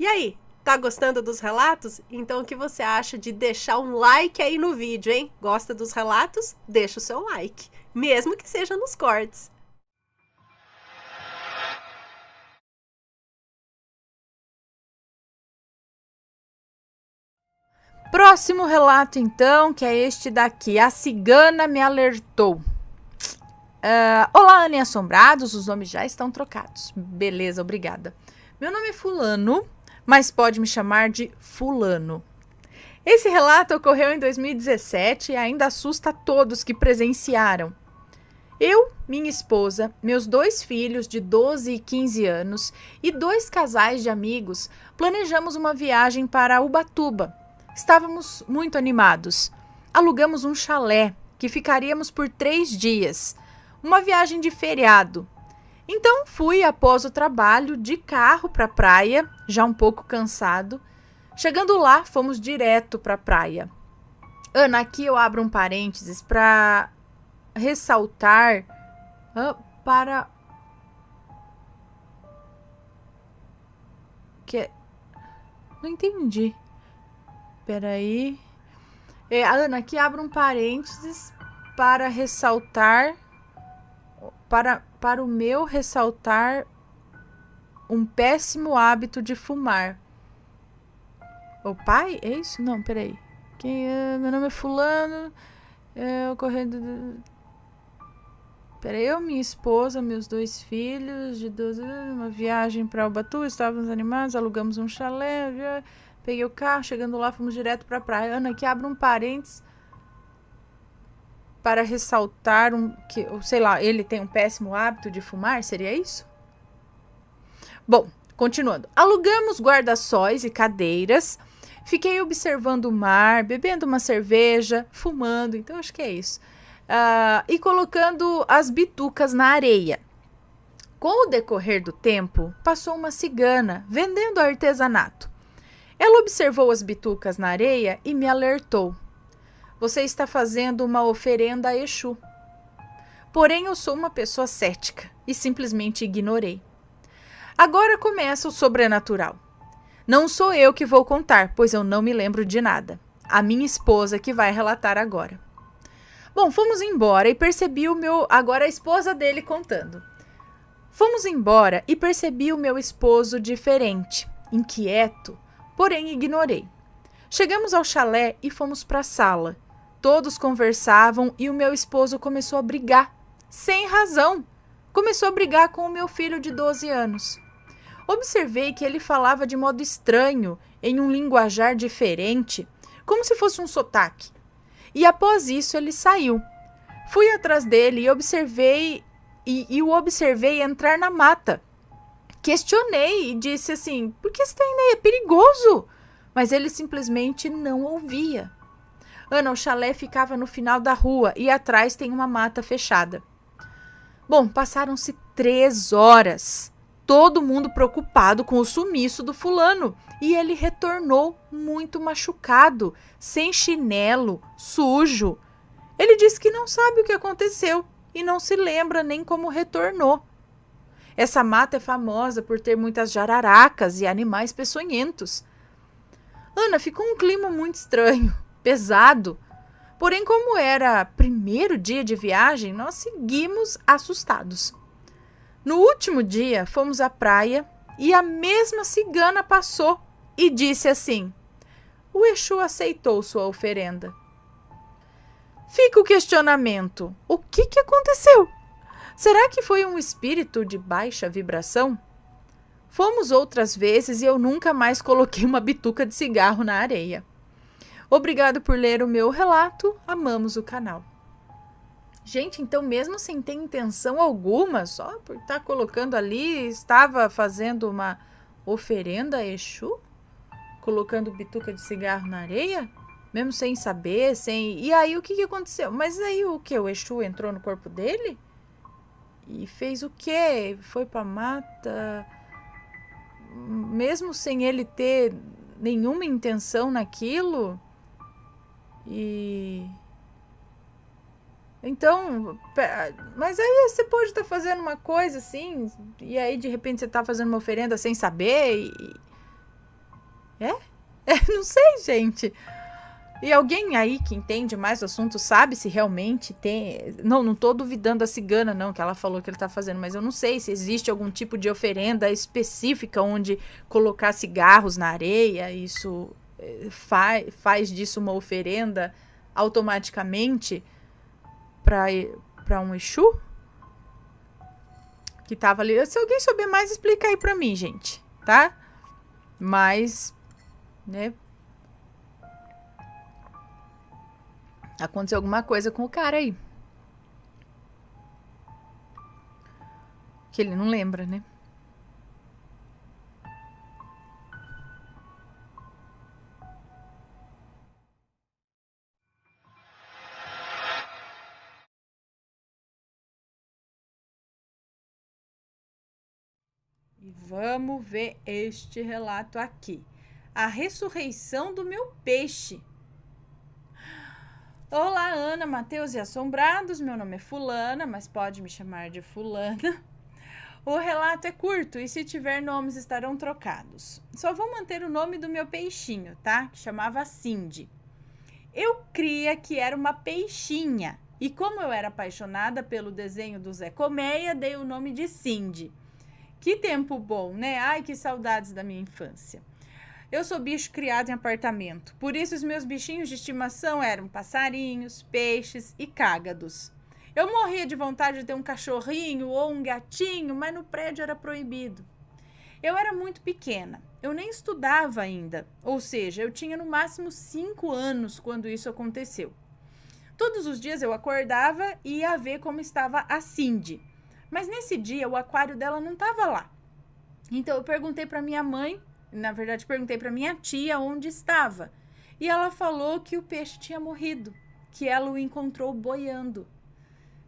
E aí, tá gostando dos relatos? Então o que você acha de deixar um like aí no vídeo, hein? Gosta dos relatos? Deixa o seu like, mesmo que seja nos cortes. Próximo relato, então, que é este daqui. A cigana me alertou. Olá, Ana e Assombrados. Os nomes já estão trocados. Beleza, obrigada. Meu nome é Fulano, mas pode me chamar de Fulano. Esse relato ocorreu em 2017 e ainda assusta todos que presenciaram. Eu, minha esposa, meus 2 filhos de 12 e 15 anos e 2 casais de amigos planejamos uma viagem para Ubatuba. Estávamos muito animados. Alugamos um chalé que ficaríamos por 3 dias. Uma viagem de feriado. Então fui após o trabalho de carro para a praia, já um pouco cansado. Chegando lá, fomos direto para a praia. Ana, aqui eu abro um parênteses para ressaltar para que não entendi. Peraí. Ana, aqui abre um parênteses para ressaltar para o meu ressaltar um péssimo hábito de fumar. O pai? É isso? Não, peraí. Meu nome é Fulano. Peraí, eu, minha esposa, meus 2 filhos de 12 anos, uma viagem para Ubatuba, estávamos animados, alugamos um chalé, peguei o carro, chegando lá, fomos direto para a praia. Ana, aqui abre um parênteses para ressaltar que, sei lá, ele tem um péssimo hábito de fumar, seria isso? Bom, continuando. Alugamos guarda-sóis e cadeiras, fiquei observando o mar, bebendo uma cerveja, fumando, então acho que é isso. E colocando as bitucas na areia. Com o decorrer do tempo, passou uma cigana vendendo artesanato. Ela observou as bitucas na areia e me alertou. Você está fazendo uma oferenda a Exu. Porém, eu sou uma pessoa cética e simplesmente ignorei. Agora começa o sobrenatural. Não sou eu que vou contar, pois eu não me lembro de nada. A minha esposa que vai relatar agora. Bom, fomos embora e percebi agora a esposa dele contando. Fomos embora e percebi o meu esposo diferente, inquieto, porém ignorei. Chegamos ao chalé e fomos para a sala. Todos conversavam e o meu esposo começou a brigar, sem razão. Começou a brigar com o meu filho de 12 anos. Observei que ele falava de modo estranho, em um linguajar diferente, como se fosse um sotaque. E após isso ele saiu. Fui atrás dele e o observei entrar na mata. Questionei e disse assim, por que você está indo aí? É perigoso! Mas ele simplesmente não ouvia. Ana, o chalé ficava no final da rua e atrás tem uma mata fechada. Bom, passaram-se 3 horas. Todo mundo preocupado com o sumiço do fulano. E ele retornou muito machucado, sem chinelo, sujo. Ele disse que não sabe o que aconteceu e não se lembra nem como retornou. Essa mata é famosa por ter muitas jararacas e animais peçonhentos. Ana, ficou um clima muito estranho, pesado. Porém, como era primeiro dia de viagem, nós seguimos assustados. No último dia, fomos à praia e a mesma cigana passou e disse assim, o Exu aceitou sua oferenda. Fica o questionamento, o que aconteceu? Será que foi um espírito de baixa vibração? Fomos outras vezes e eu nunca mais coloquei uma bituca de cigarro na areia. Obrigado por ler o meu relato, amamos o canal. Gente, então mesmo sem ter intenção alguma, só por estar colocando ali, estava fazendo uma oferenda a Exu? Colocando bituca de cigarro na areia? Mesmo sem saber, E aí o que aconteceu? Mas aí o que? O Exu entrou no corpo dele? E fez o quê? Foi pra mata? Mesmo sem ele ter nenhuma intenção naquilo? Então, mas aí você pode estar fazendo uma coisa assim, e aí de repente você está fazendo uma oferenda sem saber, Não sei, gente. E alguém aí que entende mais do assunto sabe se realmente tem... Não tô duvidando da cigana, não, que ela falou que ele tá fazendo, mas eu não sei se existe algum tipo de oferenda específica onde colocar cigarros na areia, isso faz disso uma oferenda automaticamente para um Exu que tava ali. Se alguém souber mais, explica aí pra mim, gente, tá? Mas, né? Aconteceu alguma coisa com o cara aí. Que ele não lembra, né? E vamos ver este relato aqui. A ressurreição do meu peixe. Olá, Ana, Matheus e assombrados. Meu nome é Fulana, mas pode me chamar de Fulana. O relato é curto e se tiver nomes estarão trocados. Só vou manter o nome do meu peixinho, tá? Que chamava Cindy. Eu cria que era uma peixinha. E como eu era apaixonada pelo desenho do Zé Colmeia, dei o nome de Cindy. Que tempo bom, né? Ai, que saudades da minha infância. Eu sou bicho criado em apartamento, por isso os meus bichinhos de estimação eram passarinhos, peixes e cágados. Eu morria de vontade de ter um cachorrinho ou um gatinho, mas no prédio era proibido. Eu era muito pequena, eu nem estudava ainda, ou seja, eu tinha no máximo 5 anos quando isso aconteceu. Todos os dias eu acordava e ia ver como estava a Cindy, mas nesse dia o aquário dela não estava lá. Então eu perguntei para minha mãe, na verdade perguntei para minha tia onde estava, e ela falou que o peixe tinha morrido, que ela o encontrou boiando.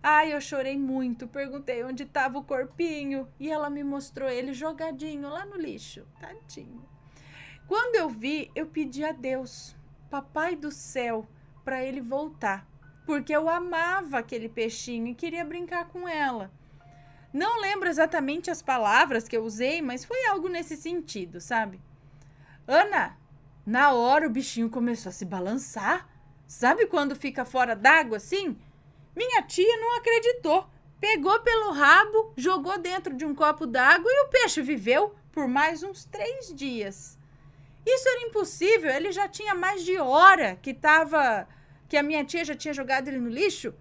Ai, eu chorei muito, perguntei onde estava o corpinho e ela me mostrou ele jogadinho lá no lixo, tadinho. Quando eu vi, eu pedi a Deus, papai do céu, para ele voltar, porque eu amava aquele peixinho e queria brincar com ela. Não lembro exatamente as palavras que eu usei, mas foi algo nesse sentido, sabe? Ana, na hora o bichinho começou a se balançar. Sabe quando fica fora d'água assim? Minha tia não acreditou. Pegou pelo rabo, jogou dentro de um copo d'água e o peixe viveu por mais uns 3 dias. Isso era impossível, ele já tinha mais de hora que a minha tia já tinha jogado ele no lixo.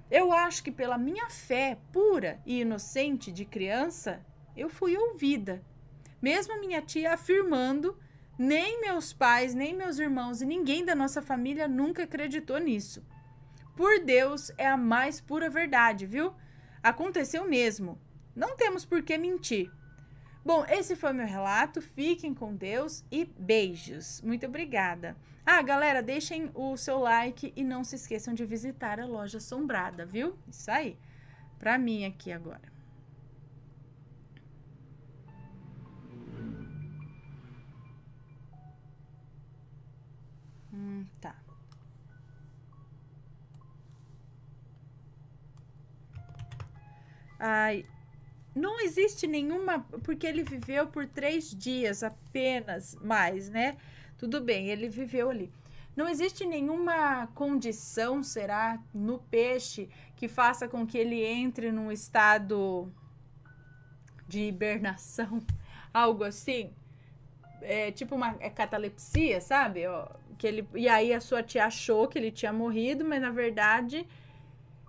Eu acho que pela minha fé pura e inocente de criança, eu fui ouvida. Mesmo minha tia afirmando, nem meus pais, nem meus irmãos e ninguém da nossa família nunca acreditou nisso. Por Deus, é a mais pura verdade, viu? Aconteceu mesmo. Não temos por que mentir. Bom, esse foi meu relato. Fiquem com Deus e beijos. Muito obrigada. Ah, galera, deixem o seu like e não se esqueçam de visitar a loja assombrada, viu? Isso aí. Pra mim aqui agora. Tá. Ai, não existe nenhuma, porque ele viveu por 3 dias apenas mais, né? Tudo bem, ele viveu ali. Não existe nenhuma condição, será, no peixe que faça com que ele entre num estado de hibernação, algo assim? É tipo uma catalepsia, sabe? Ó, e aí a sua tia achou que ele tinha morrido, mas na verdade...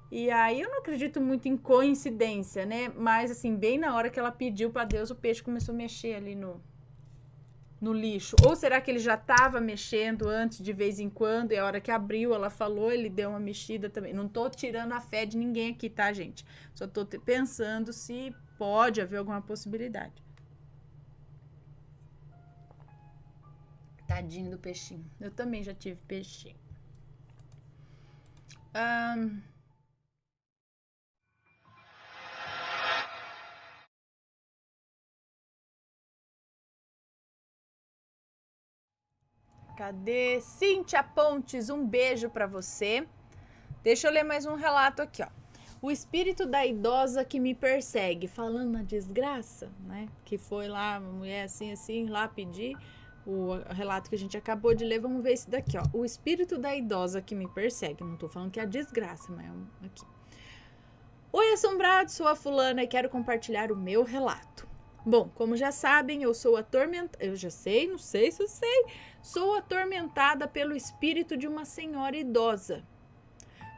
E aí eu não acredito muito em coincidência, né? Mas assim, bem na hora que ela pediu para Deus, o peixe começou a mexer ali no lixo. Ou será que ele já estava mexendo antes de vez em quando e a hora que abriu, ela falou, ele deu uma mexida também. Não tô tirando a fé de ninguém aqui, tá, gente? Só tô pensando se pode haver alguma possibilidade. Tadinho do peixinho. Eu também já tive peixinho. Cadê? Cíntia Pontes, um beijo para você. Deixa eu ler mais um relato aqui, ó. O espírito da idosa que me persegue, falando na desgraça, né? Que foi lá, uma mulher assim, lá pedir. o relato que a gente acabou de ler, vamos ver esse daqui, ó. O espírito da idosa que me persegue. Não tô falando que é a desgraça, mas é aqui. Oi, assombrado, sou a fulana e quero compartilhar o meu relato. Bom, como já sabem, eu sou atormentada. Eu já sei, não sei se eu sei. Sou atormentada pelo espírito de uma senhora idosa.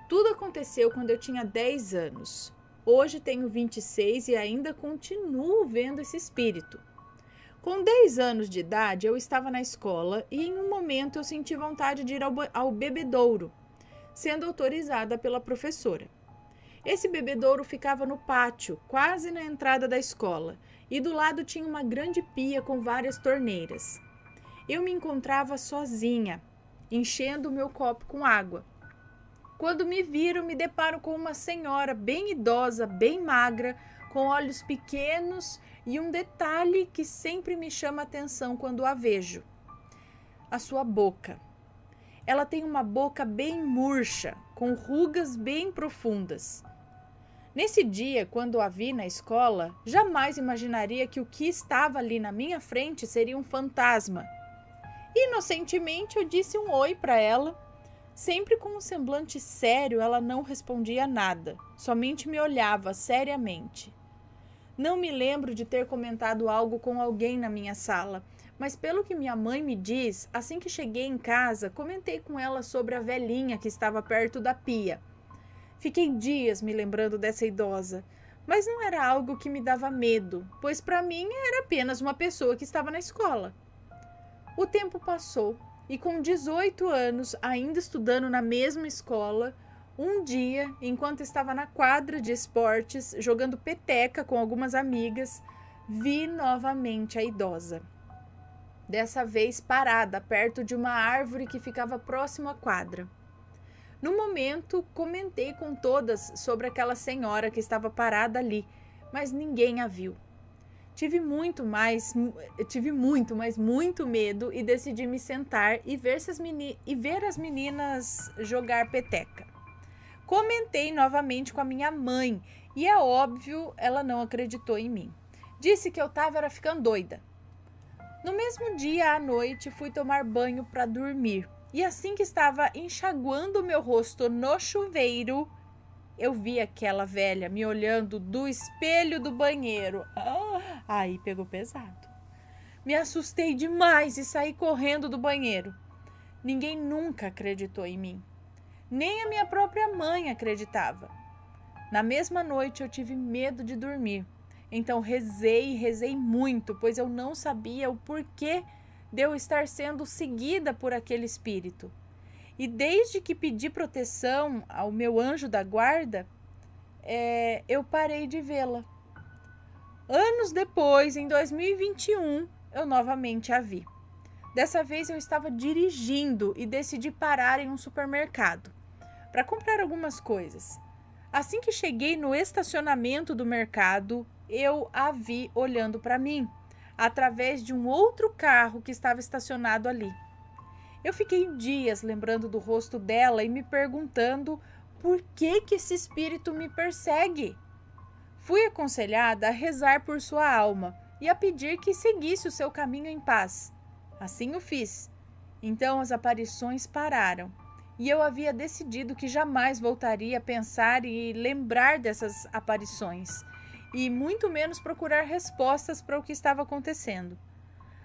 Tudo aconteceu quando eu tinha 10 anos. Hoje tenho 26 e ainda continuo vendo esse espírito. Com 10 anos de idade, eu estava na escola e em um momento eu senti vontade de ir ao bebedouro, sendo autorizada pela professora. Esse bebedouro ficava no pátio, quase na entrada da escola, e do lado tinha uma grande pia com várias torneiras. Eu me encontrava sozinha, enchendo o meu copo com água. Quando me viram, me deparo com uma senhora bem idosa, bem magra, com olhos pequenos e um detalhe que sempre me chama a atenção quando a vejo: a sua boca. Ela tem uma boca bem murcha, com rugas bem profundas. Nesse dia, quando a vi na escola, jamais imaginaria que o que estava ali na minha frente seria um fantasma. Inocentemente, eu disse um oi para ela. Sempre com um semblante sério, ela não respondia nada, somente me olhava seriamente. Não me lembro de ter comentado algo com alguém na minha sala, mas pelo que minha mãe me diz, assim que cheguei em casa, comentei com ela sobre a velhinha que estava perto da pia. Fiquei dias me lembrando dessa idosa, mas não era algo que me dava medo, pois para mim era apenas uma pessoa que estava na escola. O tempo passou. E com 18 anos, ainda estudando na mesma escola, um dia, enquanto estava na quadra de esportes, jogando peteca com algumas amigas, vi novamente a idosa. Dessa vez parada perto de uma árvore que ficava próximo à quadra. No momento, comentei com todas sobre aquela senhora que estava parada ali, mas ninguém a viu. Tive muito, mas muito medo e decidi me sentar e ver as meninas jogar peteca. Comentei novamente com a minha mãe e é óbvio, ela não acreditou em mim. Disse que eu estava ficando doida. No mesmo dia à noite fui tomar banho para dormir e assim que estava enxaguando meu rosto no chuveiro, eu vi aquela velha me olhando do espelho do banheiro. Aí pegou pesado. Me assustei demais e saí correndo do banheiro. Ninguém nunca acreditou em mim. Nem a minha própria mãe acreditava. Na mesma noite eu tive medo de dormir. Então rezei muito, pois eu não sabia o porquê de eu estar sendo seguida por aquele espírito. E desde que pedi proteção ao meu anjo da guarda, eu parei de vê-la. Anos depois, em 2021, eu novamente a vi. Dessa vez eu estava dirigindo e decidi parar em um supermercado para comprar algumas coisas. Assim que cheguei no estacionamento do mercado, eu a vi olhando para mim, através de um outro carro que estava estacionado ali. Eu fiquei dias lembrando do rosto dela e me perguntando por que esse espírito me persegue. Fui aconselhada a rezar por sua alma e a pedir que seguisse o seu caminho em paz. Assim o fiz. Então as aparições pararam e eu havia decidido que jamais voltaria a pensar e lembrar dessas aparições e muito menos procurar respostas para o que estava acontecendo.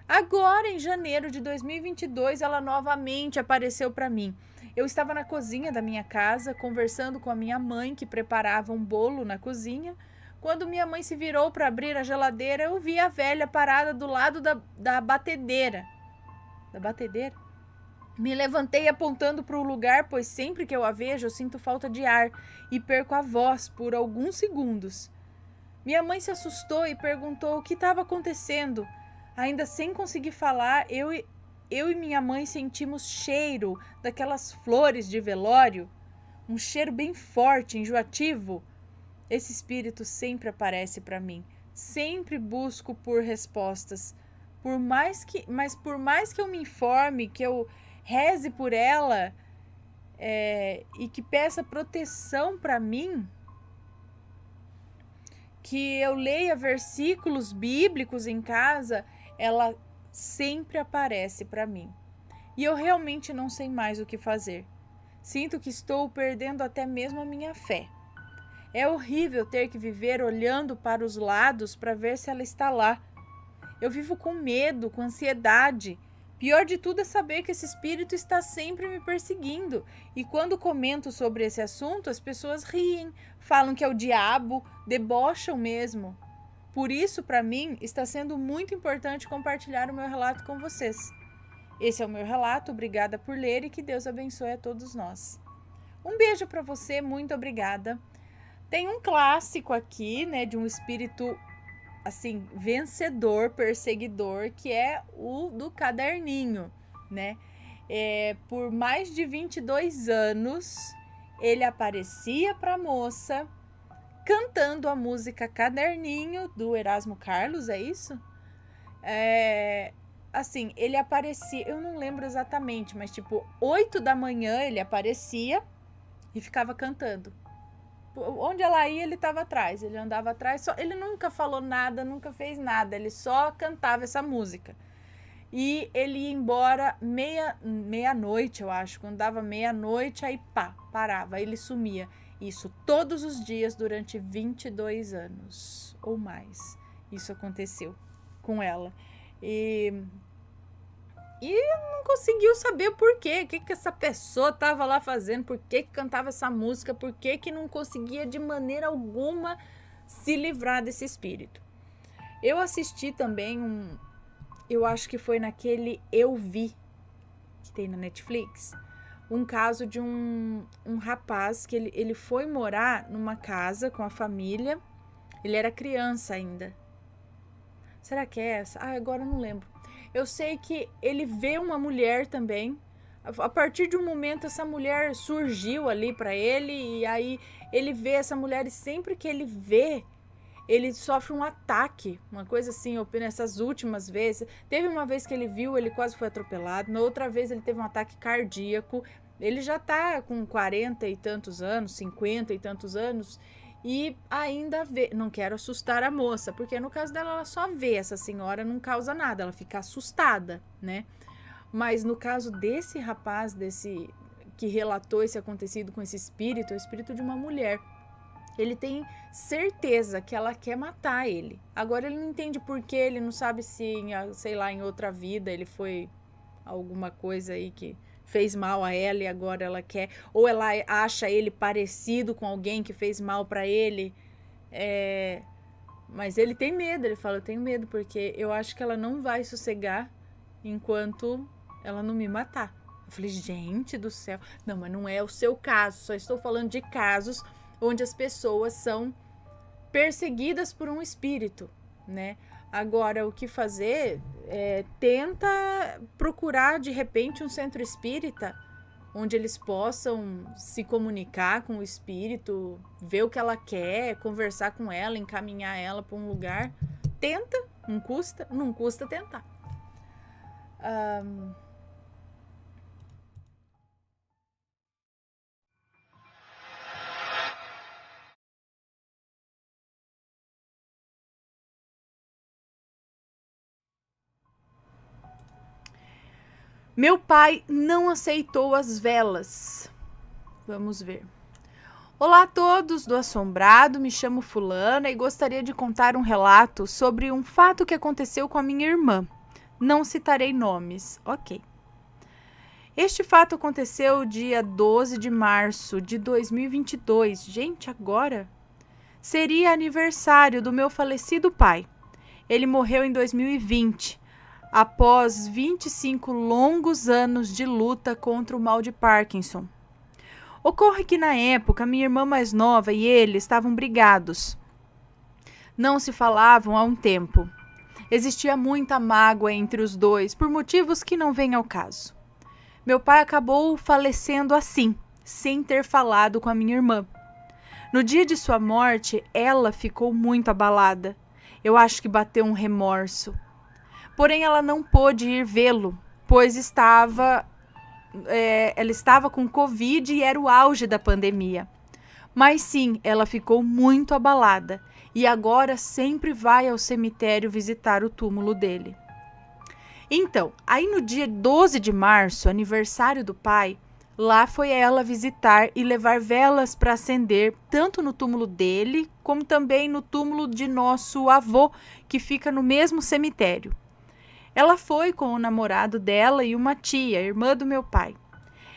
Agora, em janeiro de 2022, ela novamente apareceu para mim. Eu estava na cozinha da minha casa, conversando com a minha mãe, que preparava um bolo na cozinha. Quando minha mãe se virou para abrir a geladeira, eu vi a velha parada do lado da batedeira. Da batedeira? Me levantei apontando para o lugar, pois sempre que eu a vejo, eu sinto falta de ar e perco a voz por alguns segundos. Minha mãe se assustou e perguntou o que estava acontecendo. Ainda sem conseguir falar, eu e minha mãe sentimos cheiro daquelas flores de velório, um cheiro bem forte, enjoativo. Esse espírito sempre aparece para mim, sempre busco por respostas. Mas por mais que eu me informe, que eu reze por ela e que peça proteção para mim, que eu leia versículos bíblicos em casa, ela sempre aparece para mim. E eu realmente não sei mais o que fazer. Sinto que estou perdendo até mesmo a minha fé. É horrível ter que viver olhando para os lados para ver se ela está lá. Eu vivo com medo, com ansiedade. Pior de tudo é saber que esse espírito está sempre me perseguindo. E quando comento sobre esse assunto, as pessoas riem, falam que é o diabo, debocham mesmo. Por isso, para mim, está sendo muito importante compartilhar o meu relato com vocês. Esse é o meu relato, obrigada por ler e que Deus abençoe a todos nós. Um beijo para você, muito obrigada. Tem um clássico aqui, né, de um espírito assim, vencedor, perseguidor, que é o do caderninho, né? Por mais de 22 anos, ele aparecia para a moça cantando a música Caderninho, do Erasmo Carlos, é isso? Assim, ele aparecia, eu não lembro exatamente, mas tipo, 8 da manhã ele aparecia e ficava cantando. Onde ela ia, ele estava atrás, ele andava atrás, ele nunca falou nada, nunca fez nada, ele só cantava essa música. E ele ia embora meia-noite, eu acho, quando dava meia-noite, aí pá, parava, aí ele sumia. Isso todos os dias durante 22 anos ou mais. Isso aconteceu com ela. E não conseguiu saber o porquê, o que essa pessoa estava lá fazendo, por que cantava essa música, por que não conseguia de maneira alguma se livrar desse espírito. Eu assisti também eu acho que foi naquele Eu Vi, que tem na Netflix, um caso de um rapaz que ele foi morar numa casa com a família, ele era criança ainda. Será que é essa? Agora eu não lembro. Eu sei que ele vê uma mulher também. A partir de um momento, essa mulher surgiu ali para ele. E aí ele vê essa mulher. E sempre que ele vê, ele sofre um ataque. Uma coisa assim, nessas últimas vezes. Teve uma vez que ele viu, ele quase foi atropelado. Na outra vez, ele teve um ataque cardíaco. Ele já tá com 40 e tantos anos, 50 e tantos anos. E ainda vê, não quero assustar a moça, porque no caso dela, ela só vê essa senhora, não causa nada, ela fica assustada, né? Mas no caso desse rapaz, que relatou esse acontecido com esse espírito, é o espírito de uma mulher. Ele tem certeza que ela quer matar ele. Agora ele não entende por quê, ele não sabe se, sei lá, em outra vida ele foi alguma coisa aí que fez mal a ela e agora ela quer, ou ela acha ele parecido com alguém que fez mal para ele, mas ele tem medo, ele fala, eu tenho medo porque eu acho que ela não vai sossegar enquanto ela não me matar. Eu falei, gente do céu, não, mas não é o seu caso, só estou falando de casos onde as pessoas são perseguidas por um espírito, né? Agora, o que fazer? Tenta procurar, de repente, um centro espírita onde eles possam se comunicar com o espírito, ver o que ela quer, conversar com ela, encaminhar ela para um lugar. Tenta, não custa tentar. Meu pai não aceitou as velas. Vamos ver. Olá a todos do Assombrado, me chamo Fulana e gostaria de contar um relato sobre um fato que aconteceu com a minha irmã. Não citarei nomes, ok. Este fato aconteceu dia 12 de março de 2022. Gente, agora? Seria aniversário do meu falecido pai. Ele morreu em 2020. Após 25 longos anos de luta contra o mal de Parkinson. Ocorre que na época minha irmã mais nova e ele estavam brigados. Não se falavam há um tempo. Existia muita mágoa entre os dois, por motivos que não vêm ao caso. Meu pai acabou falecendo assim, sem ter falado com a minha irmã. No dia de sua morte, ela ficou muito abalada. Eu acho que bateu um remorso. Porém, ela não pôde ir vê-lo, pois ela estava com Covid e era o auge da pandemia. Mas sim, ela ficou muito abalada e agora sempre vai ao cemitério visitar o túmulo dele. Então, aí no dia 12 de março, aniversário do pai, lá foi ela visitar e levar velas para acender, tanto no túmulo dele, como também no túmulo de nosso avô, que fica no mesmo cemitério. Ela foi com o namorado dela e uma tia, irmã do meu pai.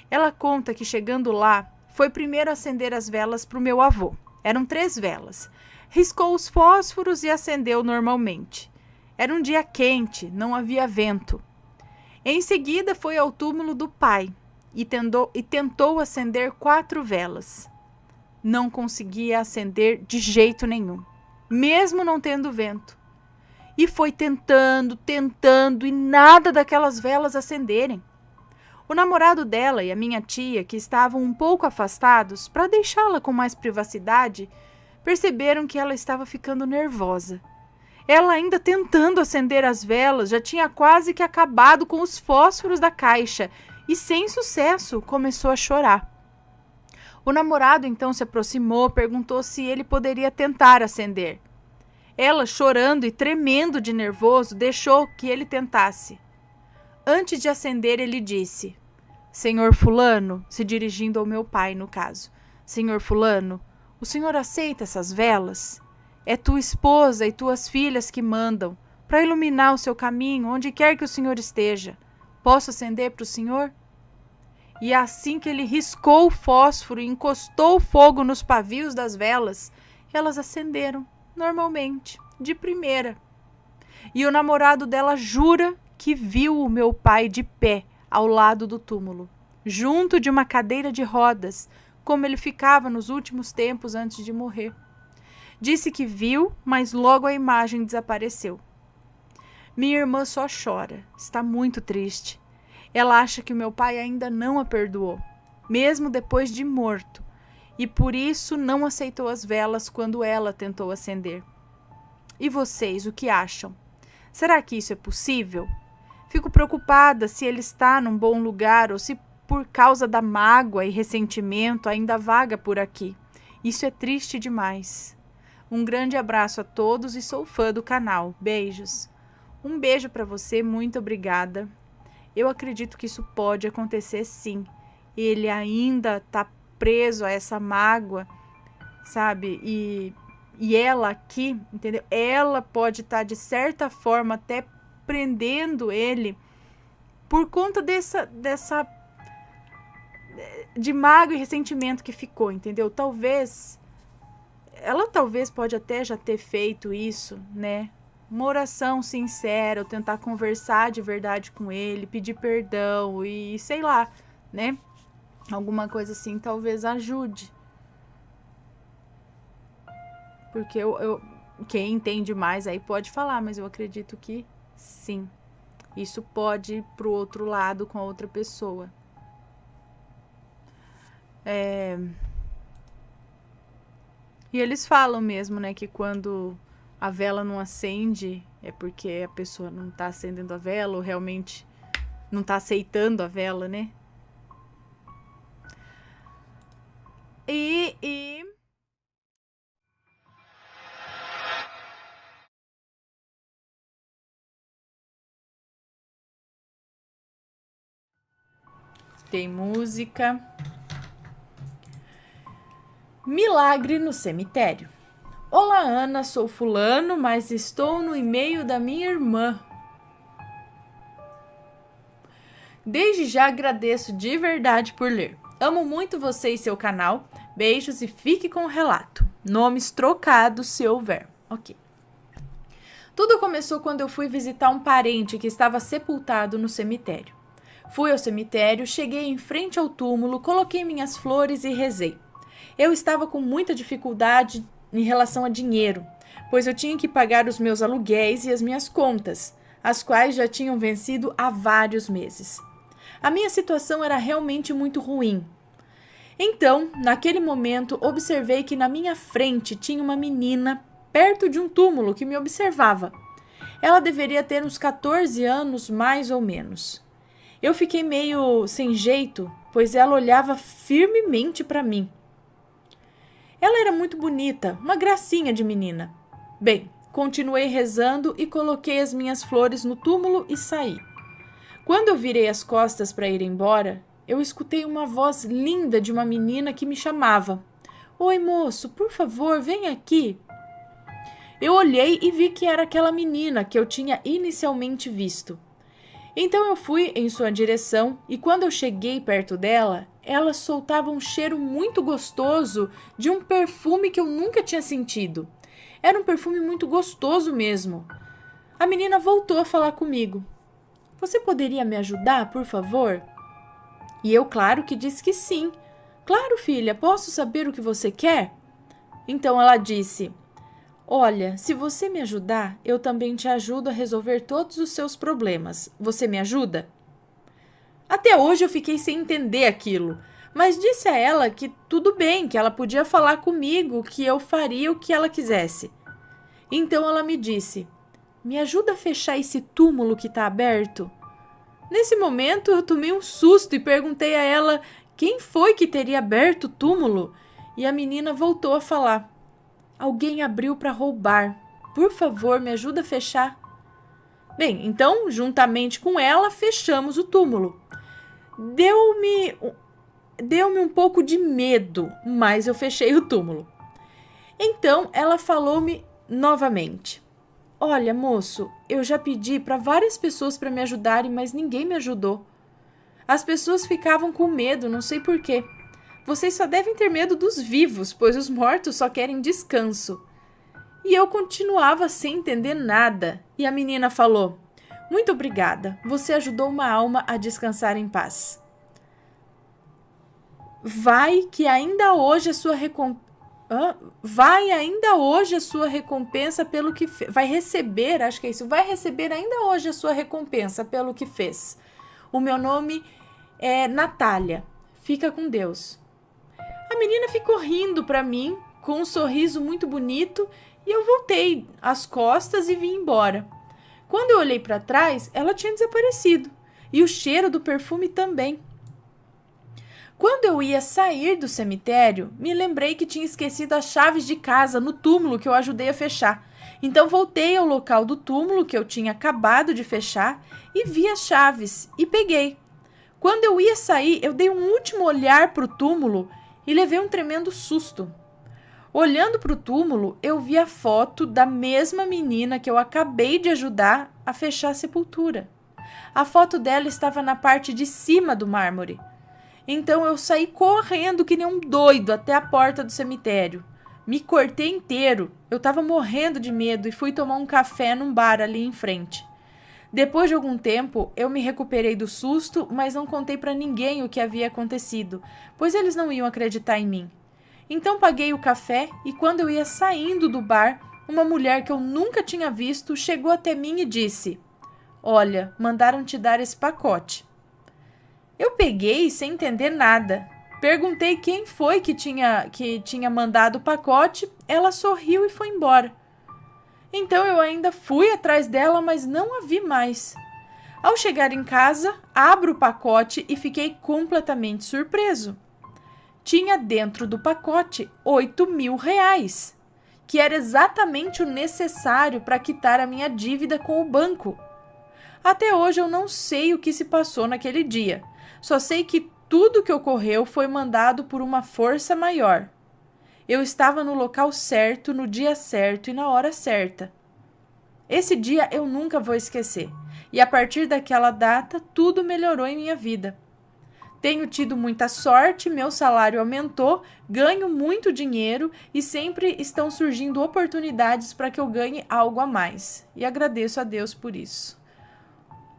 Ela conta que chegando lá, foi primeiro acender as velas para o meu avô. Eram 3 velas. Riscou os fósforos e acendeu normalmente. Era um dia quente, não havia vento. Em seguida foi ao túmulo do pai e tentou acender 4 velas. Não conseguia acender de jeito nenhum, mesmo não tendo vento. E foi tentando e nada daquelas velas acenderem. O namorado dela e a minha tia, que estavam um pouco afastados, para deixá-la com mais privacidade, perceberam que ela estava ficando nervosa. Ela ainda tentando acender as velas, já tinha quase que acabado com os fósforos da caixa e, sem sucesso, começou a chorar. O namorado então se aproximou, perguntou se ele poderia tentar acender. Ela, chorando e tremendo de nervoso, deixou que ele tentasse. Antes de acender, ele disse: Senhor fulano, se dirigindo ao meu pai, no caso. Senhor fulano, o senhor aceita essas velas? É tua esposa e tuas filhas que mandam, para iluminar o seu caminho, onde quer que o senhor esteja. Posso acender para o senhor? E assim que ele riscou o fósforo e encostou o fogo nos pavios das velas, elas acenderam, normalmente, de primeira. E o namorado dela jura que viu o meu pai de pé ao lado do túmulo, junto de uma cadeira de rodas, como ele ficava nos últimos tempos antes de morrer. Disse que viu, mas logo a imagem desapareceu. Minha irmã só chora, está muito triste. Ela acha que o meu pai ainda não a perdoou, mesmo depois de morto, e por isso não aceitou as velas quando ela tentou acender. E vocês, o que acham? Será que isso é possível? Fico preocupada se ele está num bom lugar ou se por causa da mágoa e ressentimento ainda vaga por aqui. Isso é triste demais. Um grande abraço a todos e sou fã do canal. Beijos. Um beijo para você, muito obrigada. Eu acredito que isso pode acontecer sim. Ele ainda está preso a essa mágoa, sabe? E ela aqui, entendeu? Ela pode estar, de certa forma, até prendendo ele por conta de mágoa e ressentimento que ficou, entendeu? Ela talvez pode até já ter feito isso, né? Uma oração sincera, ou tentar conversar de verdade com ele, pedir perdão e sei lá, né? Alguma coisa assim talvez ajude. Porque quem entende mais aí pode falar, mas eu acredito que sim. Isso pode ir pro outro lado com a outra pessoa. E eles falam mesmo, né, que quando a vela não acende é porque a pessoa não tá acendendo a vela ou realmente não tá aceitando a vela, né? E tem música. Milagre no cemitério. Olá, Ana, sou fulano, mas estou no e-mail da minha irmã. Desde já agradeço de verdade por ler. Amo muito você e seu canal. Beijos e fique com o relato. Nomes trocados se houver. Ok. Tudo começou quando eu fui visitar um parente que estava sepultado no cemitério. Fui ao cemitério, cheguei em frente ao túmulo, coloquei minhas flores e rezei. Eu estava com muita dificuldade em relação a dinheiro, pois eu tinha que pagar os meus aluguéis e as minhas contas, as quais já tinham vencido há vários meses. A minha situação era realmente muito ruim. Então, naquele momento, observei que na minha frente tinha uma menina perto de um túmulo que me observava. Ela deveria ter uns 14 anos, mais ou menos. Eu fiquei meio sem jeito, pois ela olhava firmemente para mim. Ela era muito bonita, uma gracinha de menina. Bem, continuei rezando e coloquei as minhas flores no túmulo e saí. Quando eu virei as costas para ir embora, eu escutei uma voz linda de uma menina que me chamava. Oi, moço, por favor, vem aqui. Eu olhei e vi que era aquela menina que eu tinha inicialmente visto. Então eu fui em sua direção e quando eu cheguei perto dela, ela soltava um cheiro muito gostoso de um perfume que eu nunca tinha sentido. Era um perfume muito gostoso mesmo. A menina voltou a falar comigo. Você poderia me ajudar, por favor? E eu, claro que disse que sim. Claro, filha, posso saber o que você quer? Então ela disse: Olha, se você me ajudar, eu também te ajudo a resolver todos os seus problemas. Você me ajuda? Até hoje eu fiquei sem entender aquilo, mas disse a ela que tudo bem, que ela podia falar comigo, que eu faria o que ela quisesse. Então ela me disse: Me ajuda a fechar esse túmulo que está aberto? Nesse momento eu tomei um susto e perguntei a ela quem foi que teria aberto o túmulo, e a menina voltou a falar: Alguém abriu para roubar. Por favor, me ajuda a fechar. Bem, então, juntamente com ela, fechamos o túmulo. Deu-me um pouco de medo, mas eu fechei o túmulo. Então, ela falou-me novamente: Olha, moço, eu já pedi para várias pessoas para me ajudarem, mas ninguém me ajudou. As pessoas ficavam com medo, não sei por quê. Vocês só devem ter medo dos vivos, pois os mortos só querem descanso. E eu continuava sem entender nada. E a menina falou: Muito obrigada, você ajudou uma alma a descansar em paz. Vai ainda hoje a sua recompensa pelo que fez. Vai receber, acho que é isso. Vai receber ainda hoje a sua recompensa pelo que fez. O meu nome é Natália. Fica com Deus. A menina ficou rindo para mim, com um sorriso muito bonito, e eu voltei as costas e vim embora. Quando eu olhei para trás, ela tinha desaparecido, e o cheiro do perfume também. Quando eu ia sair do cemitério, me lembrei que tinha esquecido as chaves de casa no túmulo que eu ajudei a fechar. Então voltei ao local do túmulo que eu tinha acabado de fechar e vi as chaves e peguei. Quando eu ia sair, eu dei um último olhar para o túmulo e levei um tremendo susto. Olhando para o túmulo, eu vi a foto da mesma menina que eu acabei de ajudar a fechar a sepultura. A foto dela estava na parte de cima do mármore. Então eu saí correndo que nem um doido até a porta do cemitério. Me cortei inteiro. Eu estava morrendo de medo e fui tomar um café num bar ali em frente. Depois de algum tempo, eu me recuperei do susto, mas não contei para ninguém o que havia acontecido, pois eles não iam acreditar em mim. Então paguei o café e quando eu ia saindo do bar, uma mulher que eu nunca tinha visto chegou até mim e disse: Olha, mandaram te dar esse pacote. Eu peguei sem entender nada. Perguntei quem foi que tinha mandado o pacote, ela sorriu e foi embora. Então eu ainda fui atrás dela, mas não a vi mais. Ao chegar em casa, abro o pacote e fiquei completamente surpreso. Tinha dentro do pacote R$ 8.000, que era exatamente o necessário para quitar a minha dívida com o banco. Até hoje eu não sei o que se passou naquele dia. Só sei que tudo que ocorreu foi mandado por uma força maior. Eu estava no local certo, no dia certo e na hora certa. Esse dia eu nunca vou esquecer. E a partir daquela data, tudo melhorou em minha vida. Tenho tido muita sorte, meu salário aumentou, ganho muito dinheiro e sempre estão surgindo oportunidades para que eu ganhe algo a mais. E agradeço a Deus por isso.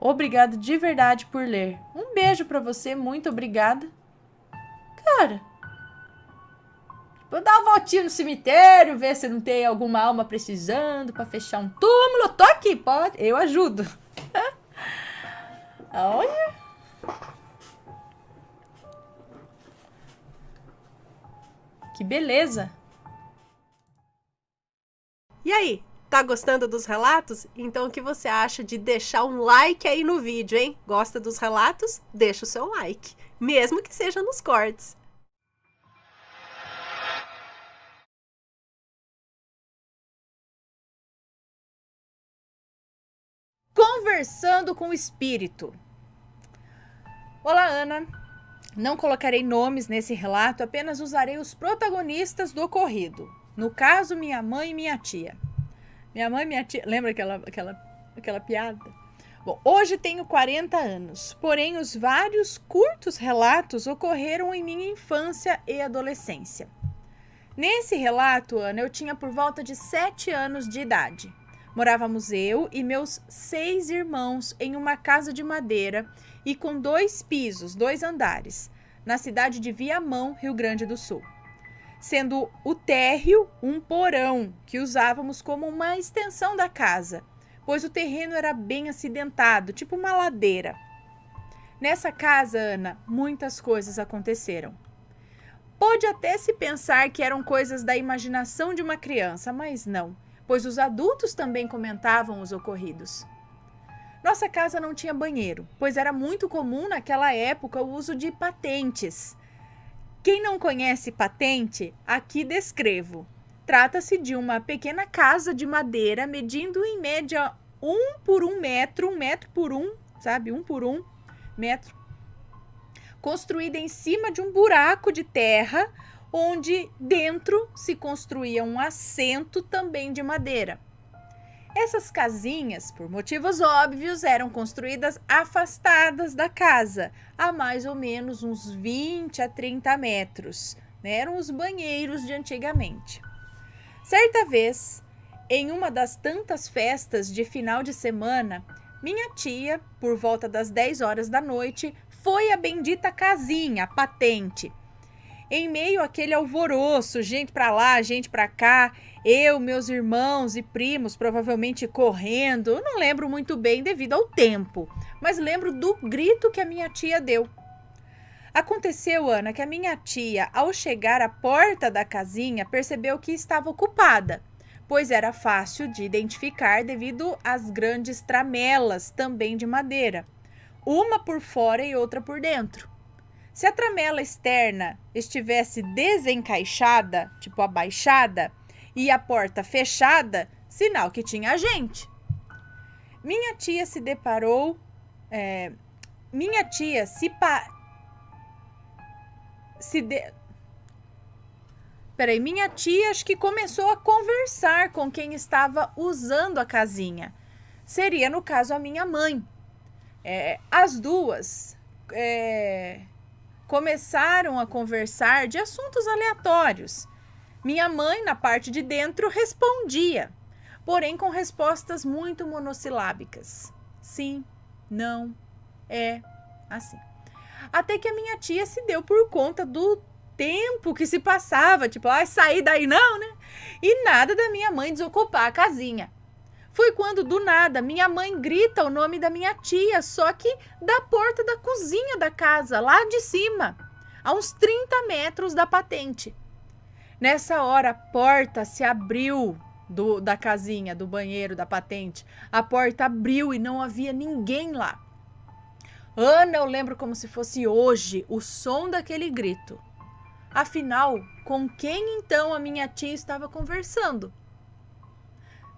Obrigada de verdade por ler. Um beijo pra você, muito obrigada. Cara, vou dar uma voltinha no cemitério, ver se não tem alguma alma precisando pra fechar um túmulo. Eu tô aqui, pode? Eu ajudo. Olha. Que beleza. E aí? Tá gostando dos relatos? Então o que você acha de deixar um like aí no vídeo, hein? Gosta dos relatos? Deixa o seu like, mesmo que seja nos cortes. Conversando com o espírito. Olá, Ana. Não colocarei nomes nesse relato, apenas usarei os protagonistas do ocorrido. No caso, minha mãe e minha tia. Minha mãe e minha tia... Lembra aquela piada? Bom, hoje tenho 40 anos, porém os vários curtos relatos ocorreram em minha infância e adolescência. Nesse relato, Ana, eu tinha por volta de 7 anos de idade. Morávamos eu e meus 6 irmãos em uma casa de madeira e com 2 pisos, 2 andares, na cidade de Viamão, Rio Grande do Sul. Sendo o térreo um porão que usávamos como uma extensão da casa, pois o terreno era bem acidentado, tipo uma ladeira. Nessa casa, Ana, muitas coisas aconteceram. Pode até se pensar que eram coisas da imaginação de uma criança, mas não, pois os adultos também comentavam os ocorridos. Nossa casa não tinha banheiro, pois era muito comum naquela época o uso de patentes. Quem não conhece patente, aqui descrevo. Trata-se de uma pequena casa de madeira medindo em média 1 por 1 metro, 1 metro por 1, sabe? 1 por 1 metro. Construída em cima de um buraco de terra, onde dentro se construía um assento também de madeira. Essas casinhas, por motivos óbvios, eram construídas afastadas da casa, a mais ou menos uns 20 a 30 metros. Eram os banheiros de antigamente. Certa vez, em uma das tantas festas de final de semana, minha tia, por volta das 10 horas da noite, foi à bendita casinha, a patente. Em meio àquele alvoroço, gente para lá, gente para cá, eu, meus irmãos e primos provavelmente correndo, eu não lembro muito bem devido ao tempo, mas lembro do grito que a minha tia deu. Aconteceu, Ana, que a minha tia, ao chegar à porta da casinha, percebeu que estava ocupada, pois era fácil de identificar devido às grandes tramelas, também de madeira, uma por fora e outra por dentro. Se a tramela externa estivesse desencaixada, tipo abaixada, e a porta fechada, sinal que tinha gente. Minha tia se deparou... minha tia minha tia acho que começou a conversar com quem estava usando a casinha. Seria, no caso, a minha mãe. As duas começaram a conversar de assuntos aleatórios. Minha mãe, na parte de dentro, respondia, porém com respostas muito monossilábicas. Sim, não, assim. Até que a minha tia se deu por conta do tempo que se passava, tipo, sair daí não, né? E nada da minha mãe desocupar a casinha. Foi quando, do nada, minha mãe grita o nome da minha tia, só que da porta da cozinha da casa, lá de cima, a uns 30 metros da patente. Nessa hora, a porta se abriu da casinha, do banheiro, da patente. A porta abriu e não havia ninguém lá. Ana, eu lembro como se fosse hoje o som daquele grito. Afinal, com quem então a minha tia estava conversando?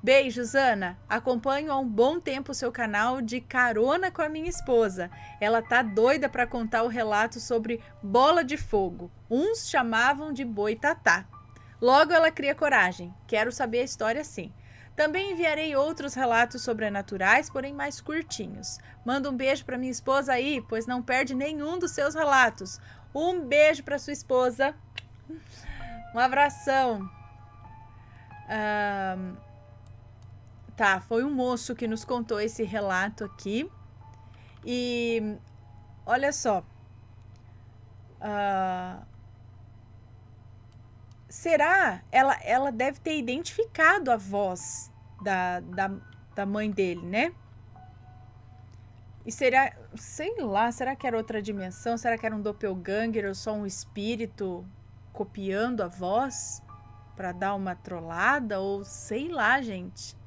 Beijos, Ana. Acompanho há um bom tempo o seu canal de Carona com a minha esposa. Ela tá doida para contar o relato sobre bola de fogo. Uns chamavam de boitatá. Logo ela cria coragem. Quero saber a história sim. Também enviarei outros relatos sobrenaturais, porém mais curtinhos. Manda um beijo para minha esposa aí, pois não perde nenhum dos seus relatos. Um beijo para sua esposa. Um abração. Tá, foi um moço que nos contou esse relato aqui. E olha só. Será? Ela deve ter identificado a voz da mãe dele, né? E será, sei lá, será que era outra dimensão? Será que era um doppelganger ou só um espírito copiando a voz para dar uma trollada? Ou sei lá, gente.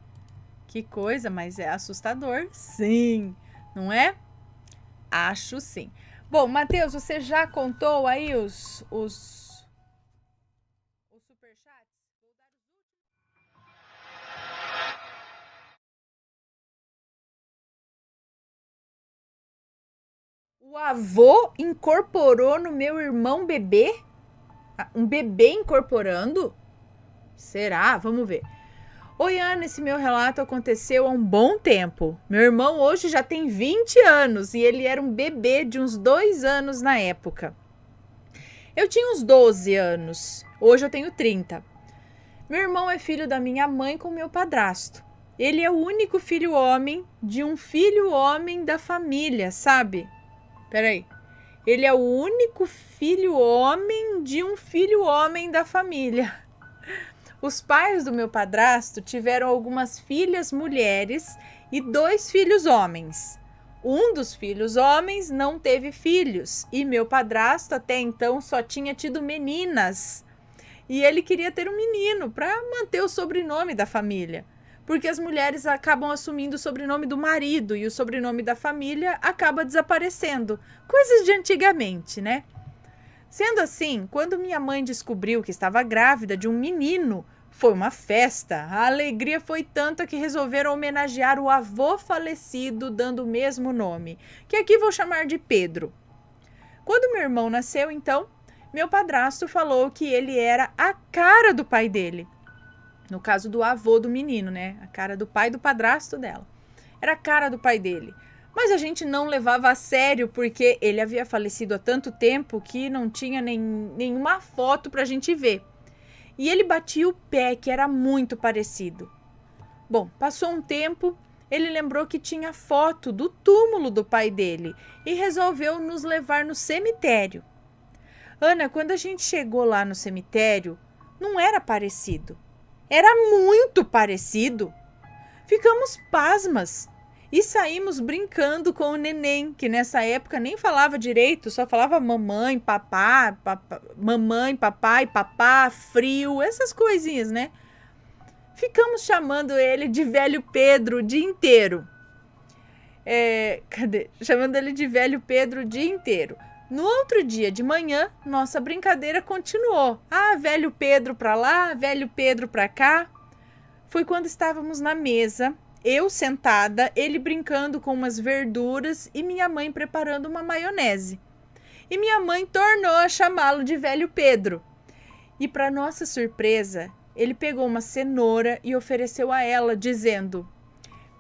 Que coisa, mas é assustador, sim, não é? Acho sim. Bom, Matheus, você já contou aí os superchats? O O avô incorporou no meu irmão bebê? Um bebê incorporando? Será? Vamos ver. Oi, Ana, esse meu relato aconteceu há um bom tempo. Meu irmão hoje já tem 20 anos e ele era um bebê de uns 2 anos na época. Eu tinha uns 12 anos, hoje eu tenho 30. Meu irmão é filho da minha mãe com meu padrasto. Ele é o único filho homem de um filho homem da família, sabe? Peraí. Ele é o único filho homem de um filho homem da família. Os pais do meu padrasto tiveram algumas filhas mulheres e 2 filhos homens. Um dos filhos homens não teve filhos e meu padrasto até então só tinha tido meninas. E ele queria ter um menino para manter o sobrenome da família, porque as mulheres acabam assumindo o sobrenome do marido e o sobrenome da família acaba desaparecendo. Coisas de antigamente, né? Sendo assim, quando minha mãe descobriu que estava grávida de um menino, foi uma festa. A alegria foi tanta que resolveram homenagear o avô falecido dando o mesmo nome, que aqui vou chamar de Pedro. Quando meu irmão nasceu, então, meu padrasto falou que ele era a cara do pai dele. No caso do avô do menino, né? A cara do pai do padrasto dela. Era a cara do pai dele. Mas a gente não levava a sério porque ele havia falecido há tanto tempo que não tinha nenhuma foto pra gente ver. E ele batia o pé que era muito parecido. Bom, passou um tempo, ele lembrou que tinha foto do túmulo do pai dele e resolveu nos levar no cemitério. Ana, quando a gente chegou lá no cemitério, não era parecido. Era muito parecido. Ficamos pasmas e saímos brincando com o neném, que nessa época nem falava direito, só falava mamãe, papá, mamãe, papai, papá, frio, essas coisinhas, né? Ficamos chamando ele de velho Pedro o dia inteiro. Chamando ele de velho Pedro o dia inteiro. No outro dia de manhã, nossa brincadeira continuou. Ah, velho Pedro pra lá, velho Pedro pra cá. Foi quando estávamos na mesa, eu sentada, ele brincando com umas verduras e minha mãe preparando uma maionese. E minha mãe tornou a chamá-lo de velho Pedro. E para nossa surpresa, ele pegou uma cenoura e ofereceu a ela, dizendo: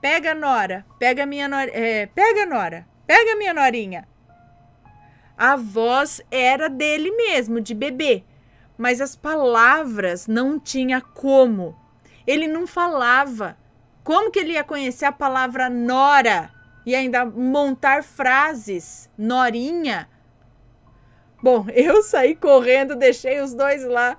Pega, Nora, pega minha Nora, pega minha Norinha. A voz era dele mesmo, de bebê, mas as palavras não tinha como. Ele não falava. Como que ele ia conhecer a palavra Nora e ainda montar frases? Norinha? Bom, eu saí correndo, deixei os 2 lá,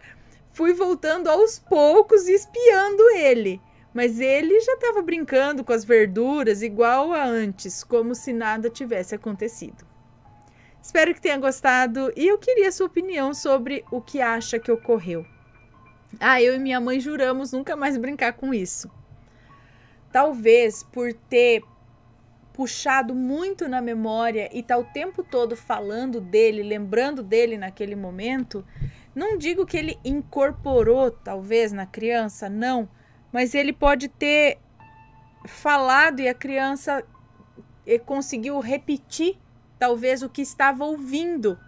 fui voltando aos poucos espiando ele. Mas ele já estava brincando com as verduras igual a antes, como se nada tivesse acontecido. Espero que tenha gostado e eu queria a sua opinião sobre o que acha que ocorreu. Eu e minha mãe juramos nunca mais brincar com isso. Talvez por ter puxado muito na memória e tá o tempo todo falando dele, lembrando dele naquele momento, não digo que ele incorporou talvez na criança, não, mas ele pode ter falado e a criança conseguiu repetir talvez o que estava ouvindo.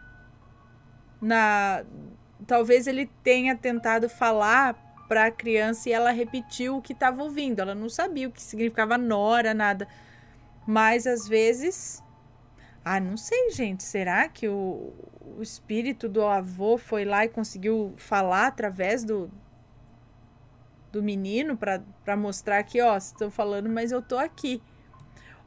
Talvez ele tenha tentado falar para a criança e ela repetiu o que estava ouvindo. Ela não sabia o que significava Nora, nada. Mas às vezes... não sei, gente. Será que o espírito do avô foi lá e conseguiu falar através do menino para mostrar que, estão falando, mas eu tô aqui.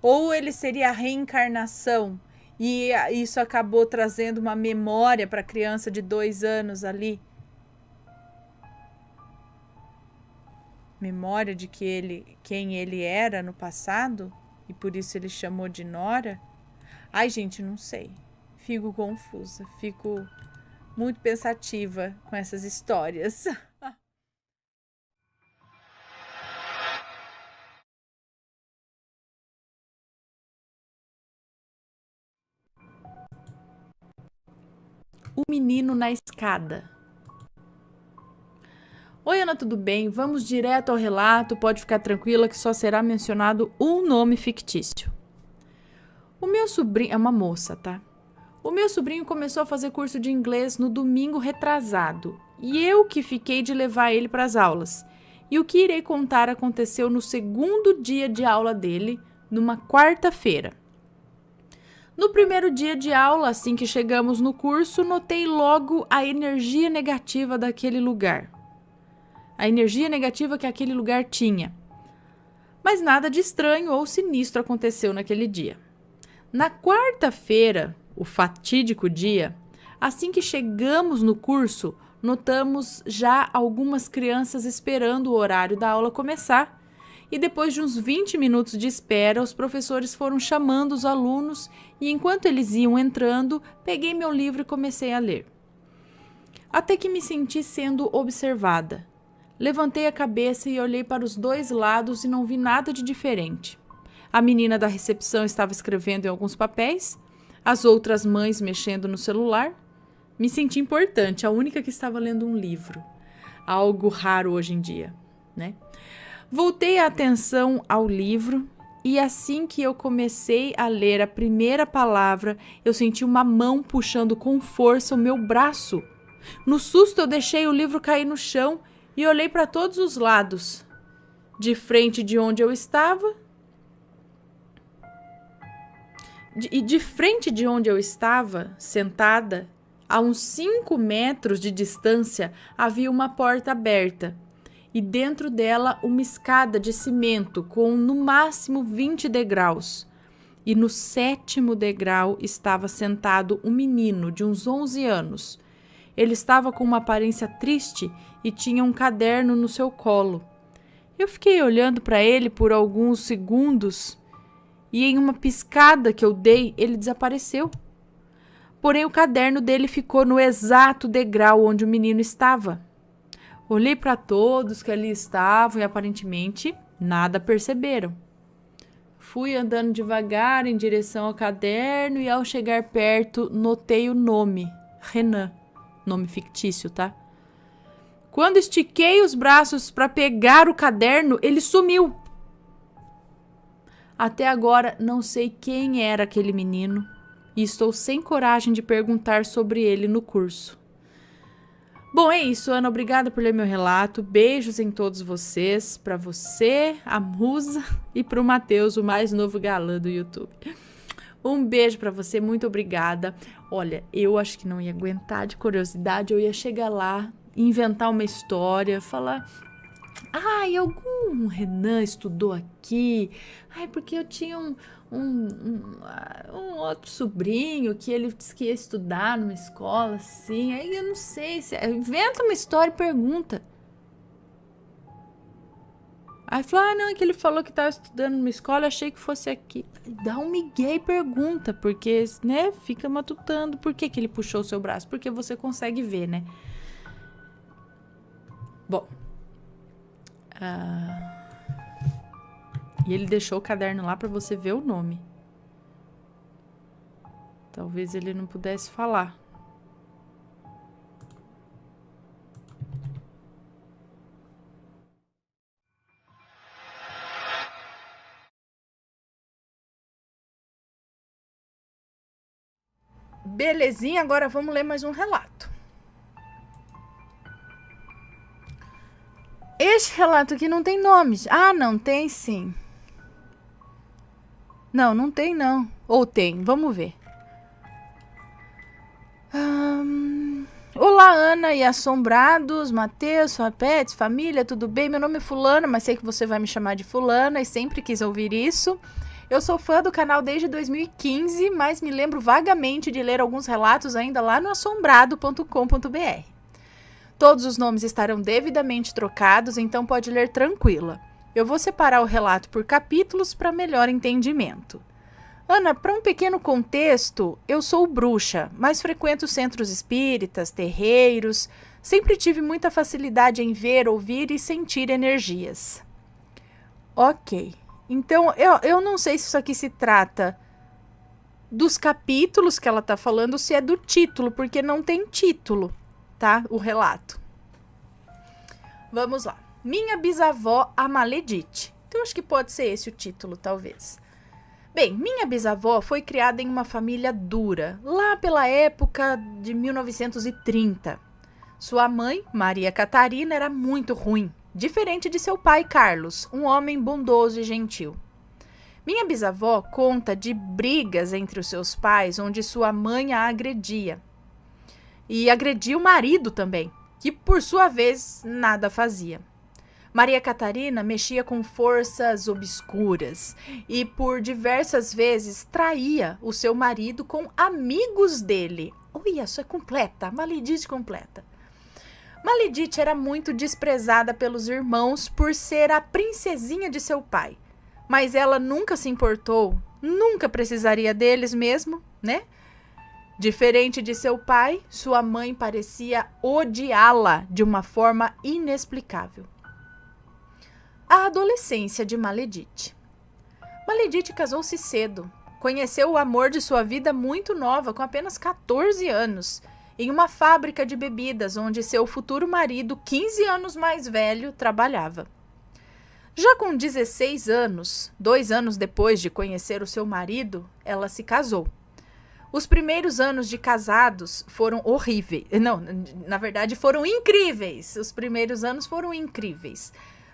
Ou ele seria a reencarnação e isso acabou trazendo uma memória para a criança de 2 anos ali. Memória de quem ele era no passado e por isso ele chamou de Nora. Gente, não sei. Fico confusa, fico muito pensativa com essas histórias. O menino na escada. Oi, Ana, tudo bem? Vamos direto ao relato, pode ficar tranquila que só será mencionado um nome fictício. O meu sobrinho... É uma moça, tá? O meu sobrinho começou a fazer curso de inglês no domingo retrasado e eu que fiquei de levar ele para as aulas. E o que irei contar aconteceu no segundo dia de aula dele, numa quarta-feira. No primeiro dia de aula, assim que chegamos no curso, notei logo a energia negativa daquele lugar. A energia negativa que aquele lugar tinha. Mas nada de estranho ou sinistro aconteceu naquele dia. Na quarta-feira, o fatídico dia, assim que chegamos no curso, notamos já algumas crianças esperando o horário da aula começar. E depois de uns 20 minutos de espera, os professores foram chamando os alunos e enquanto eles iam entrando, peguei meu livro e comecei a ler. Até que me senti sendo observada. Levantei a cabeça e olhei para os dois lados e não vi nada de diferente. A menina da recepção estava escrevendo em alguns papéis, as outras mães mexendo no celular. Me senti importante, a única que estava lendo um livro. Algo raro hoje em dia, né? Voltei a atenção ao livro e assim que eu comecei a ler a primeira palavra, eu senti uma mão puxando com força o meu braço. No susto, eu deixei o livro cair no chão e olhei para todos os lados. De frente de onde eu estava, sentada, a uns 5 metros de distância, havia uma porta aberta. E dentro dela uma escada de cimento com no máximo 20 degraus. E no 7º degrau estava sentado um menino de uns 11 anos. Ele estava com uma aparência triste e tinha um caderno no seu colo. Eu fiquei olhando para ele por alguns segundos e em uma piscada que eu dei, ele desapareceu. Porém, o caderno dele ficou no exato degrau onde o menino estava. Olhei para todos que ali estavam e aparentemente nada perceberam. Fui andando devagar em direção ao caderno e ao chegar perto notei o nome, Renan, nome fictício, tá? Quando estiquei os braços para pegar o caderno, ele sumiu. Até agora não sei quem era aquele menino e estou sem coragem de perguntar sobre ele no curso. Bom, é isso, Ana. Obrigada por ler meu relato. Beijos em todos vocês. Para você, a musa, e para o Matheus, o mais novo galã do YouTube. Um beijo para você. Muito obrigada. Olha, eu acho que não ia aguentar de curiosidade. Eu ia chegar lá, inventar uma história, falar... Ai, algum Renan estudou aqui. Ai, porque eu tinha um outro sobrinho que ele disse que ia estudar numa escola assim. Aí eu não sei, inventa uma história e pergunta. Aí falou, não, é que ele falou que estava estudando numa escola, achei que fosse aqui. Dá um migué e pergunta, porque, né, fica matutando. Por que ele puxou o seu braço? Porque você consegue ver, né? Bom. E ele deixou o caderno lá para você ver o nome. Talvez ele não pudesse falar. Belezinha, agora vamos ler mais um relato. Este relato aqui não tem nomes. Ah, não, tem sim. Não, não tem não. Ou tem, vamos ver. Olá, Ana e assombrados, Matheus, Pets, família, tudo bem? Meu nome é Fulana, mas sei que você vai me chamar de Fulana e sempre quis ouvir isso. Eu sou fã do canal desde 2015, mas me lembro vagamente de ler alguns relatos ainda lá no assombrado.com.br. Todos os nomes estarão devidamente trocados, então pode ler tranquila. Eu vou separar o relato por capítulos para melhor entendimento. Ana, para um pequeno contexto, eu sou bruxa, mas frequento centros espíritas, terreiros. Sempre tive muita facilidade em ver, ouvir e sentir energias. Ok, então eu não sei se isso aqui se trata dos capítulos que ela está falando, ou se é do título, porque não tem título, tá? O relato. Vamos lá. Minha bisavó, a Maledite. Então, acho que pode ser esse o título, talvez. Bem, minha bisavó foi criada em uma família dura, lá pela época de 1930. Sua mãe, Maria Catarina, era muito ruim, diferente de seu pai, Carlos, um homem bondoso e gentil. Minha bisavó conta de brigas entre os seus pais, onde sua mãe a agredia. E agredia o marido também, que por sua vez nada fazia. Maria Catarina mexia com forças obscuras e por diversas vezes traía o seu marido com amigos dele. Olha, isso é completa, Maledite completa. Maledite era muito desprezada pelos irmãos por ser a princesinha de seu pai. Mas ela nunca se importou, nunca precisaria deles mesmo, né? Diferente de seu pai, sua mãe parecia odiá-la de uma forma inexplicável. A adolescência de Maledite. Maledite casou-se cedo. Conheceu o amor de sua vida muito nova, com apenas 14 anos, em uma fábrica de bebidas onde seu futuro marido, 15 anos mais velho, trabalhava. Já com 16 anos, 2 anos depois de conhecer o seu marido, ela se casou. Os primeiros anos de casados foram horríveis. Não, na verdade foram incríveis. Os primeiros anos foram incríveis.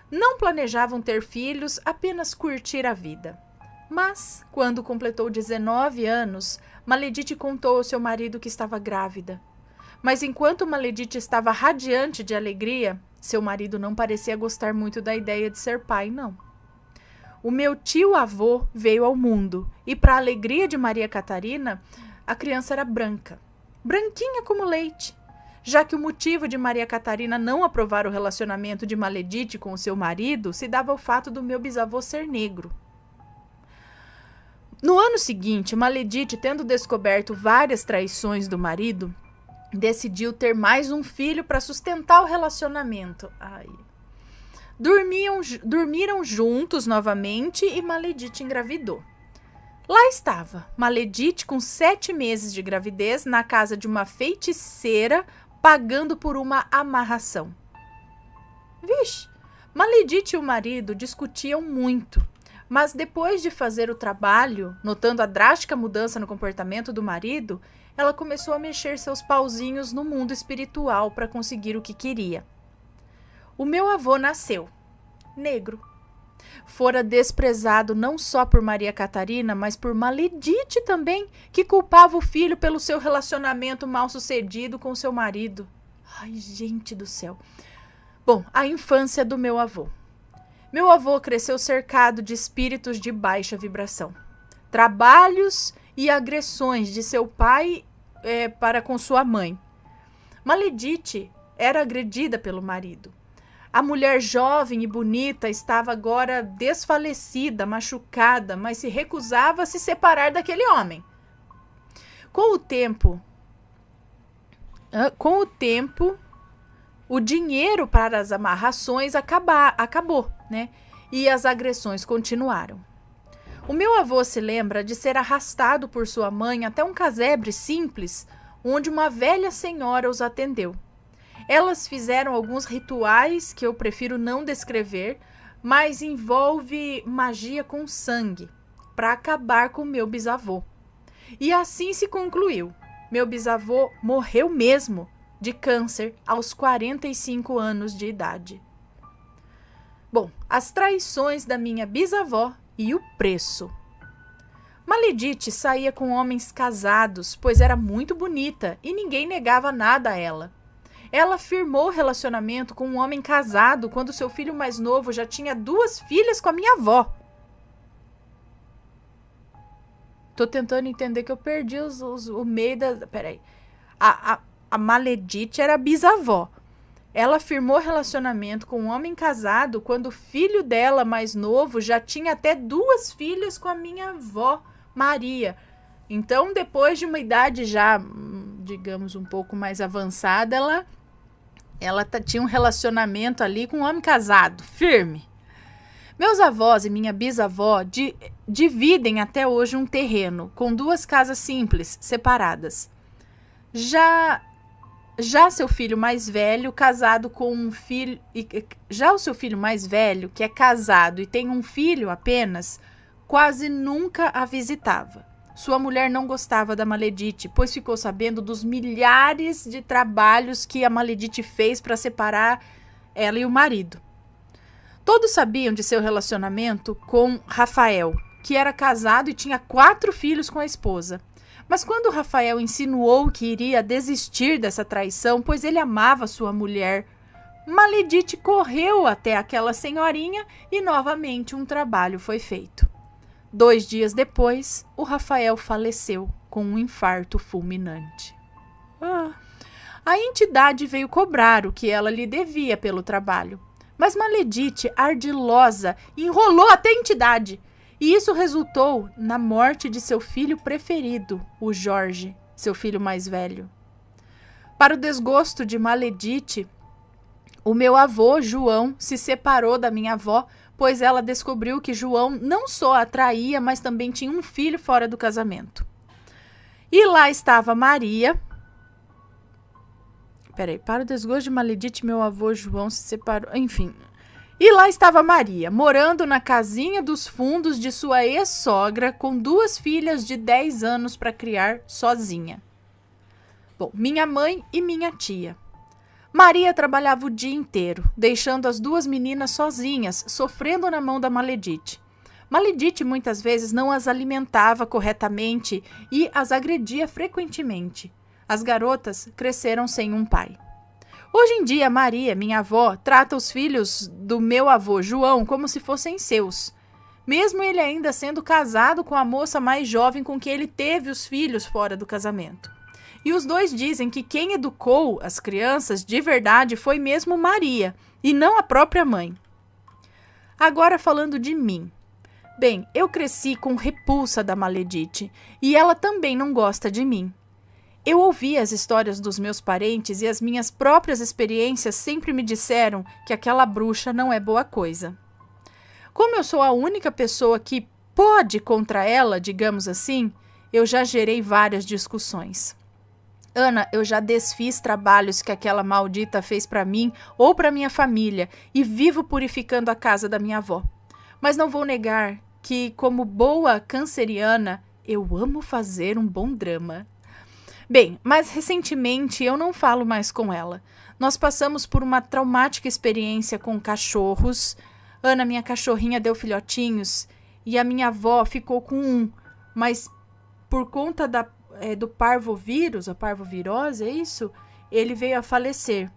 Não planejavam ter filhos, apenas curtir a vida. Mas, quando completou 19 anos, Maledite contou ao seu marido que estava grávida. Mas enquanto Maledite estava radiante de alegria, seu marido não parecia gostar muito da ideia de ser pai, não. O meu tio-avô veio ao mundo e, para a alegria de Maria Catarina, a criança era branca, branquinha como leite. Já que o motivo de Maria Catarina não aprovar o relacionamento de Maledite com o seu marido se dava ao fato do meu bisavô ser negro. No ano seguinte, Maledite, tendo descoberto várias traições do marido, decidiu ter mais um filho para sustentar o relacionamento. Dormiram juntos novamente e Maledite engravidou. Lá estava, Maledite com 7 meses de gravidez na casa de uma feiticeira, pagando por uma amarração. Vixe, Maledite e o marido discutiam muito, mas depois de fazer o trabalho, notando a drástica mudança no comportamento do marido, ela começou a mexer seus pauzinhos no mundo espiritual para conseguir o que queria. O meu avô nasceu negro. Fora desprezado não só por Maria Catarina, mas por Maledite também, que culpava o filho pelo seu relacionamento mal-sucedido com seu marido. Ai, gente do céu. Bom, a infância do meu avô. Meu avô cresceu cercado de espíritos de baixa vibração. Trabalhos e agressões de seu pai para com sua mãe. Maledite era agredida pelo marido. A mulher jovem e bonita estava agora desfalecida, machucada, mas se recusava a se separar daquele homem. Com o tempo, o dinheiro para as amarrações acabou, né? E as agressões continuaram. O meu avô se lembra de ser arrastado por sua mãe até um casebre simples, onde uma velha senhora os atendeu. Elas fizeram alguns rituais que eu prefiro não descrever, mas envolve magia com sangue, para acabar com meu bisavô. E assim se concluiu. Meu bisavô morreu mesmo de câncer aos 45 anos de idade. Bom, as traições da minha bisavó e o preço. Maledite saía com homens casados, pois era muito bonita e ninguém negava nada a ela. Ela firmou relacionamento com um homem casado quando seu filho mais novo já tinha 2 filhas com a minha avó. Tô tentando entender que eu perdi o meio da... Peraí. A Maledite era bisavó. Ela firmou relacionamento com um homem casado quando o filho dela mais novo já tinha até 2 filhas com a minha avó, Maria. Então, depois de uma idade já, digamos, um pouco mais avançada, ela tinha um relacionamento ali com um homem casado, firme. Meus avós e minha bisavó dividem até hoje um terreno com 2 casas simples, separadas. Já seu filho mais velho, casado com um filho... Já o seu filho mais velho, que é casado e tem um filho apenas, quase nunca a visitava. Sua mulher não gostava da Maledite, pois ficou sabendo dos milhares de trabalhos que a Maledite fez para separar ela e o marido. Todos sabiam de seu relacionamento com Rafael, que era casado e tinha 4 filhos com a esposa. Mas quando Rafael insinuou que iria desistir dessa traição, pois ele amava sua mulher, Maledite correu até aquela senhorinha e novamente um trabalho foi feito. 2 dias depois, o Rafael faleceu com um infarto fulminante. A entidade veio cobrar o que ela lhe devia pelo trabalho. Mas Maledite, ardilosa, enrolou até a entidade. E isso resultou na morte de seu filho preferido, o Jorge, seu filho mais velho. Para o desgosto de Maledite, o meu avô, João, se separou da minha avó, pois ela descobriu que João não só a traía, mas também tinha um filho fora do casamento. E lá estava Maria. Para o desgosto de Maledite, meu avô, João, se separou. Enfim. E lá estava Maria, morando na casinha dos fundos de sua ex-sogra, com 2 filhas de 10 anos para criar sozinha. Bom, minha mãe e minha tia. Maria trabalhava o dia inteiro, deixando as 2 meninas sozinhas, sofrendo na mão da Maledite. Maledite muitas vezes não as alimentava corretamente e as agredia frequentemente. As garotas cresceram sem um pai. Hoje em dia, Maria, minha avó, trata os filhos do meu avô João como se fossem seus, mesmo ele ainda sendo casado com a moça mais jovem com quem ele teve os filhos fora do casamento. E os 2 dizem que quem educou as crianças de verdade foi mesmo Maria, e não a própria mãe. Agora falando de mim. Bem, eu cresci com repulsa da Maledite, e ela também não gosta de mim. Eu ouvi as histórias dos meus parentes e as minhas próprias experiências sempre me disseram que aquela bruxa não é boa coisa. Como eu sou a única pessoa que pode contra ela, digamos assim, eu já gerei várias discussões. Ana, eu já desfiz trabalhos que aquela maldita fez para mim ou para minha família e vivo purificando a casa da minha avó. Mas não vou negar que, como boa canceriana, eu amo fazer um bom drama. Bem, mas recentemente eu não falo mais com ela. Nós passamos por uma traumática experiência com cachorros. Ana, minha cachorrinha, deu filhotinhos e a minha avó ficou com um, mas por conta do parvovírus, a parvovirose, é isso? Ele veio a falecer.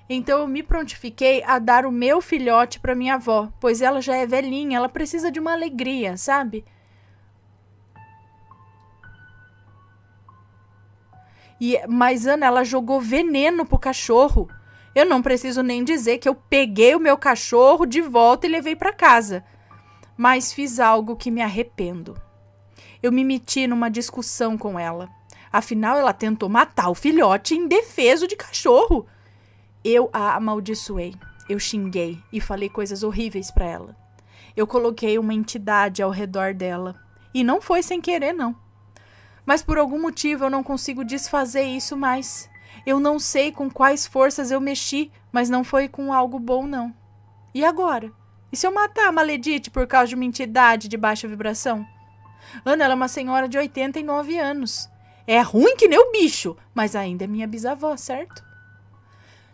Então eu me prontifiquei a dar o meu filhote para minha avó, pois ela já é velhinha, ela precisa de uma alegria, sabe? Mas Ana, ela jogou veneno pro cachorro. Eu não preciso nem dizer que eu peguei o meu cachorro de volta e levei para casa. Mas fiz algo que me arrependo. Eu me meti numa discussão com ela. Afinal, ela tentou matar o filhote indefeso de cachorro. Eu a amaldiçoei, eu xinguei e falei coisas horríveis para ela. Eu coloquei uma entidade ao redor dela. E não foi sem querer, não. Mas por algum motivo eu não consigo desfazer isso mais. Eu não sei com quais forças eu mexi, mas não foi com algo bom, não. E agora? E se eu matar a Maledite por causa de uma entidade de baixa vibração? Ana, ela é uma senhora de 89 anos. É ruim que nem o bicho, mas ainda é minha bisavó, certo?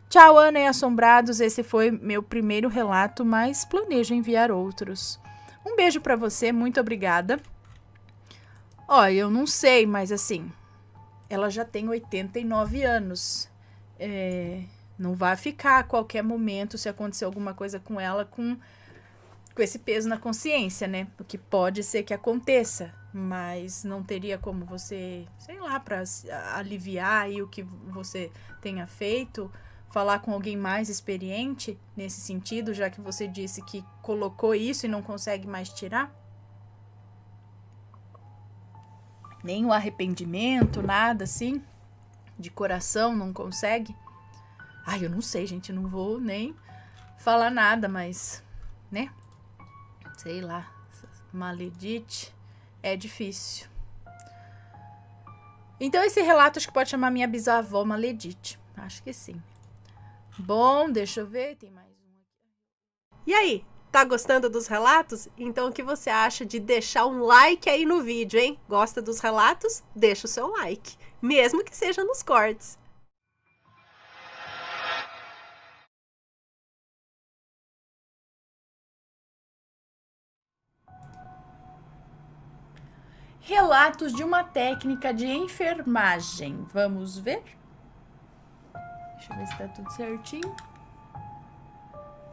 Tchau, Ana e assombrados. Esse foi meu primeiro relato, mas planejo enviar outros. Um beijo pra você, muito obrigada. Olha, eu não sei, mas assim, ela já tem 89 anos. Não vai ficar a qualquer momento, se acontecer alguma coisa com ela, com esse peso na consciência, né? O que pode ser que aconteça, mas não teria como você, sei lá, para aliviar aí o que você tenha feito, falar com alguém mais experiente nesse sentido, já que você disse que colocou isso e não consegue mais tirar? Nem o arrependimento, nada assim, de coração, não consegue? Ai, eu não sei, gente, não vou nem falar nada, mas, né? Sei lá, Maledite é difícil. Então esse relato acho que pode chamar minha bisavó Maledite. Acho que sim. Bom, deixa eu ver, tem mais um aqui. E aí, Tá gostando dos relatos? Então o que você acha de deixar um like aí no vídeo, hein? Gosta dos relatos? Deixa o seu like, mesmo que seja nos cortes. Relatos de uma técnica de enfermagem. Vamos ver? Deixa eu ver se tá tudo certinho.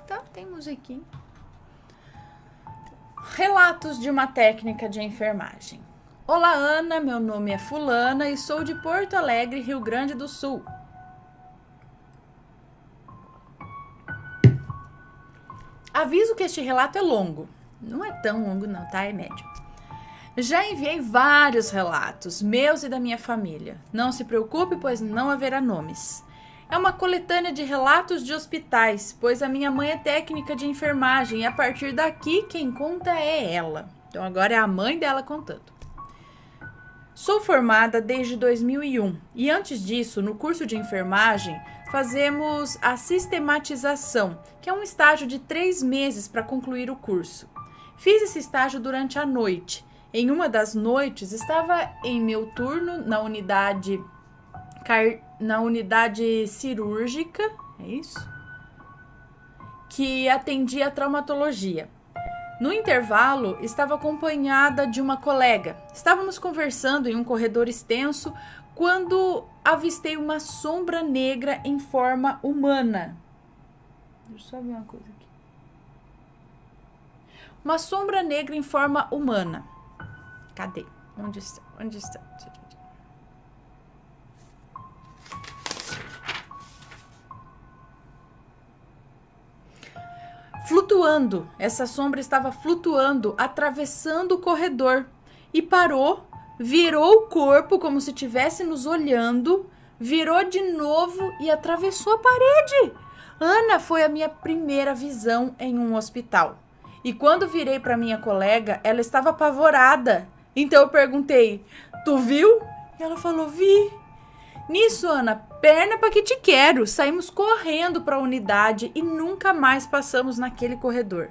Tá, tem musiquinha. Relatos de uma técnica de enfermagem. Olá, Ana, meu nome é Fulana e sou de Porto Alegre, Rio Grande do Sul. Aviso que este relato é longo. Não é tão longo não, tá? É médio. Já enviei vários relatos, meus e da minha família. Não se preocupe, pois não haverá nomes. É uma coletânea de relatos de hospitais, pois a minha mãe é técnica de enfermagem e a partir daqui quem conta é ela. Então agora é a mãe dela contando. Sou formada desde 2001 e antes disso, no curso de enfermagem, fazemos a sistematização, que é um estágio de 3 meses para concluir o curso. Fiz esse estágio durante a noite. Em uma das noites, estava em meu turno na unidade cirúrgica, é isso? Que atendia a traumatologia. No intervalo, estava acompanhada de uma colega. Estávamos conversando em um corredor extenso quando avistei uma sombra negra em forma humana. Deixa eu só ver uma coisa aqui. Uma sombra negra em forma humana. Cadê? Onde está? Onde está? Flutuando. Essa sombra estava flutuando, atravessando o corredor. E parou, virou o corpo como se estivesse nos olhando, virou de novo e atravessou a parede. Ana foi a minha primeira visão em um hospital. E quando virei para minha colega, ela estava apavorada. Então eu perguntei, tu viu? E ela falou, vi. Nisso, Ana, perna pra que te quero. Saímos correndo para a unidade e nunca mais passamos naquele corredor.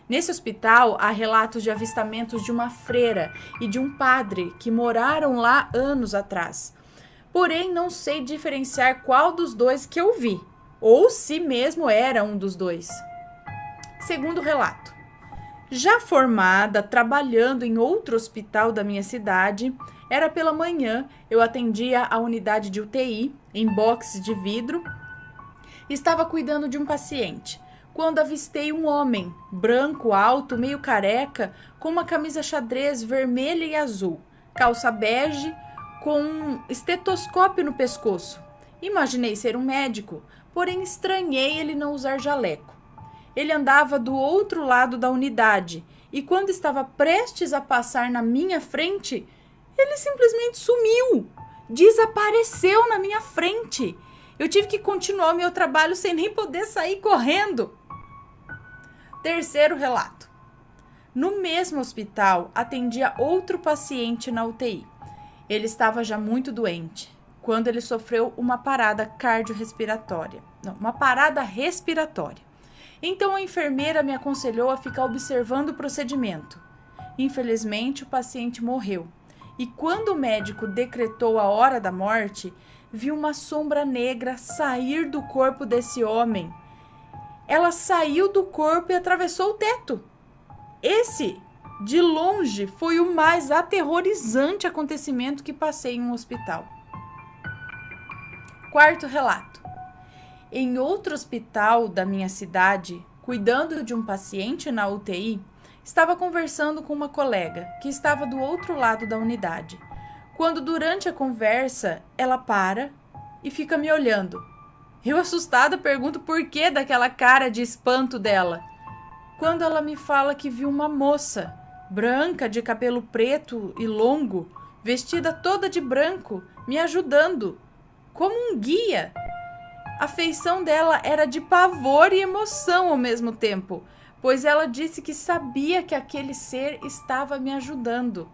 Nesse hospital, há relatos de avistamentos de uma freira e de um padre que moraram lá anos atrás. Porém, não sei diferenciar qual dos dois que eu vi, ou se mesmo era um dos dois. Segundo relato. Já formada, trabalhando em outro hospital da minha cidade, era pela manhã, eu atendia a unidade de UTI, em boxe de vidro, e estava cuidando de um paciente, quando avistei um homem, branco, alto, meio careca, com uma camisa xadrez vermelha e azul, calça bege, com um estetoscópio no pescoço. Imaginei ser um médico, porém estranhei ele não usar jaleco. Ele andava do outro lado da unidade e quando estava prestes a passar na minha frente, ele simplesmente sumiu, desapareceu na minha frente. Eu tive que continuar o meu trabalho sem nem poder sair correndo. Terceiro relato. No mesmo hospital, atendia outro paciente na UTI. Ele estava já muito doente, quando ele sofreu uma parada cardiorrespiratória. Não, uma parada respiratória. Então a enfermeira me aconselhou a ficar observando o procedimento. Infelizmente, o paciente morreu. E quando o médico decretou a hora da morte, vi uma sombra negra sair do corpo desse homem. Ela saiu do corpo e atravessou o teto. Esse, de longe, foi o mais aterrorizante acontecimento que passei em um hospital. Quarto relato. Em outro hospital da minha cidade, cuidando de um paciente na UTI, estava conversando com uma colega que estava do outro lado da unidade. Quando durante a conversa, ela para e fica me olhando. Eu, assustada, pergunto por que daquela cara de espanto dela. Quando ela me fala que viu uma moça, branca, de cabelo preto e longo, vestida toda de branco, me ajudando, como um guia. A feição dela era de pavor e emoção ao mesmo tempo, pois ela disse que sabia que aquele ser estava me ajudando.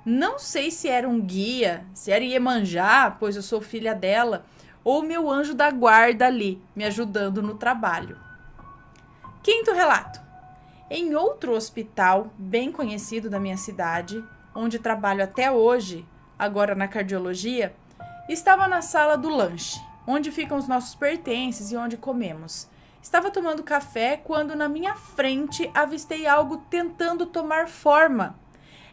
Não sei se era um guia, se era Iemanjá, pois eu sou filha dela, ou meu anjo da guarda ali, me ajudando no trabalho. Quinto relato. Em outro hospital bem conhecido da minha cidade, onde trabalho até hoje, agora na cardiologia, estava na sala do lanche, onde ficam os nossos pertences e onde comemos. Estava tomando café quando na minha frente avistei algo tentando tomar forma.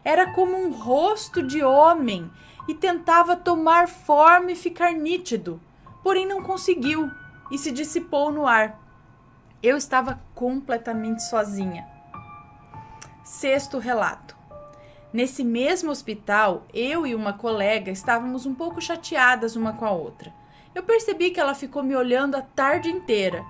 Era como um rosto de homem e tentava tomar forma e ficar nítido, porém não conseguiu e se dissipou no ar. Eu estava completamente sozinha. Sexto relato. Nesse mesmo hospital, eu e uma colega estávamos um pouco chateadas uma com a outra. Eu percebi que ela ficou me olhando a tarde inteira.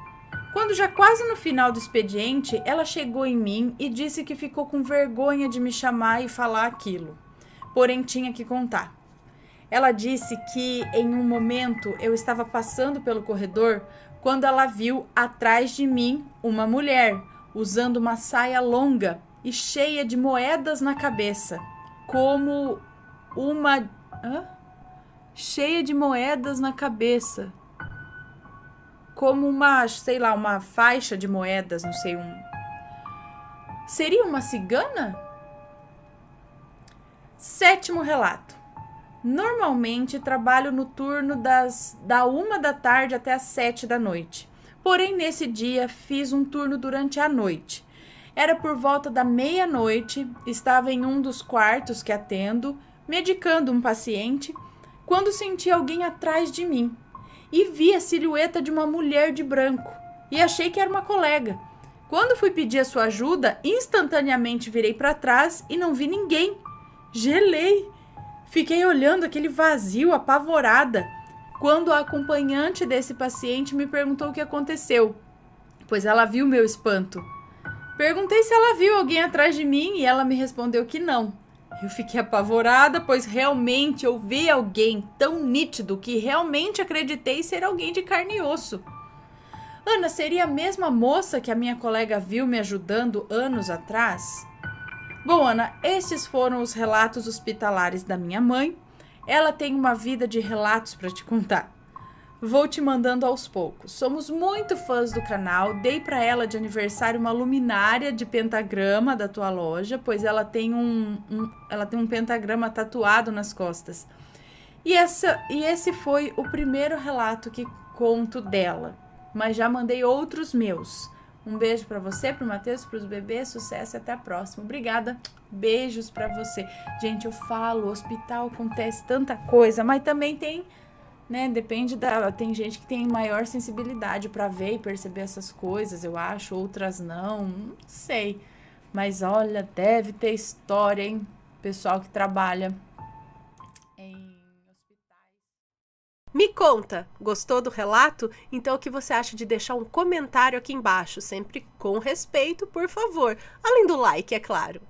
Quando já quase no final do expediente, ela chegou em mim e disse que ficou com vergonha de me chamar e falar aquilo. Porém, tinha que contar. Ela disse que em um momento eu estava passando pelo corredor quando ela viu atrás de mim uma mulher usando uma saia longa e cheia de moedas na cabeça, como uma... cheia de moedas na cabeça, como uma, sei lá, uma faixa de moedas, não sei, Seria uma cigana? Sétimo relato. Normalmente trabalho no turno da 1 da tarde até as 7 da noite. Porém, nesse dia fiz um turno durante a noite. Era por volta da meia-noite, estava em um dos quartos que atendo, medicando um paciente, quando senti alguém atrás de mim e vi a silhueta de uma mulher de branco e achei que era uma colega. Quando fui pedir a sua ajuda, instantaneamente virei para trás e não vi ninguém. Gelei. Fiquei olhando aquele vazio, apavorada, quando a acompanhante desse paciente me perguntou o que aconteceu, pois ela viu meu espanto. Perguntei se ela viu alguém atrás de mim e ela me respondeu que não. Eu fiquei apavorada, pois realmente eu vi alguém tão nítido que realmente acreditei ser alguém de carne e osso. Ana, seria a mesma moça que a minha colega viu me ajudando anos atrás? Bom, Ana, esses foram os relatos hospitalares da minha mãe. Ela tem uma vida de relatos para te contar. Vou te mandando aos poucos. Somos muito fãs do canal. Dei para ela de aniversário uma luminária de pentagrama da tua loja, pois ela tem um pentagrama tatuado nas costas. E esse foi o primeiro relato que conto dela. Mas já mandei outros meus. Um beijo para você, pro Matheus, pros bebês, sucesso e até a próxima. Obrigada, beijos para você. Gente, eu falo, hospital acontece tanta coisa, mas também tem, né, tem gente que tem maior sensibilidade para ver e perceber essas coisas, eu acho, outras não sei. Mas olha, deve ter história, hein, pessoal que trabalha em... Me conta, gostou do relato? Então o que você acha de deixar um comentário aqui embaixo, sempre com respeito, por favor, além do like, é claro.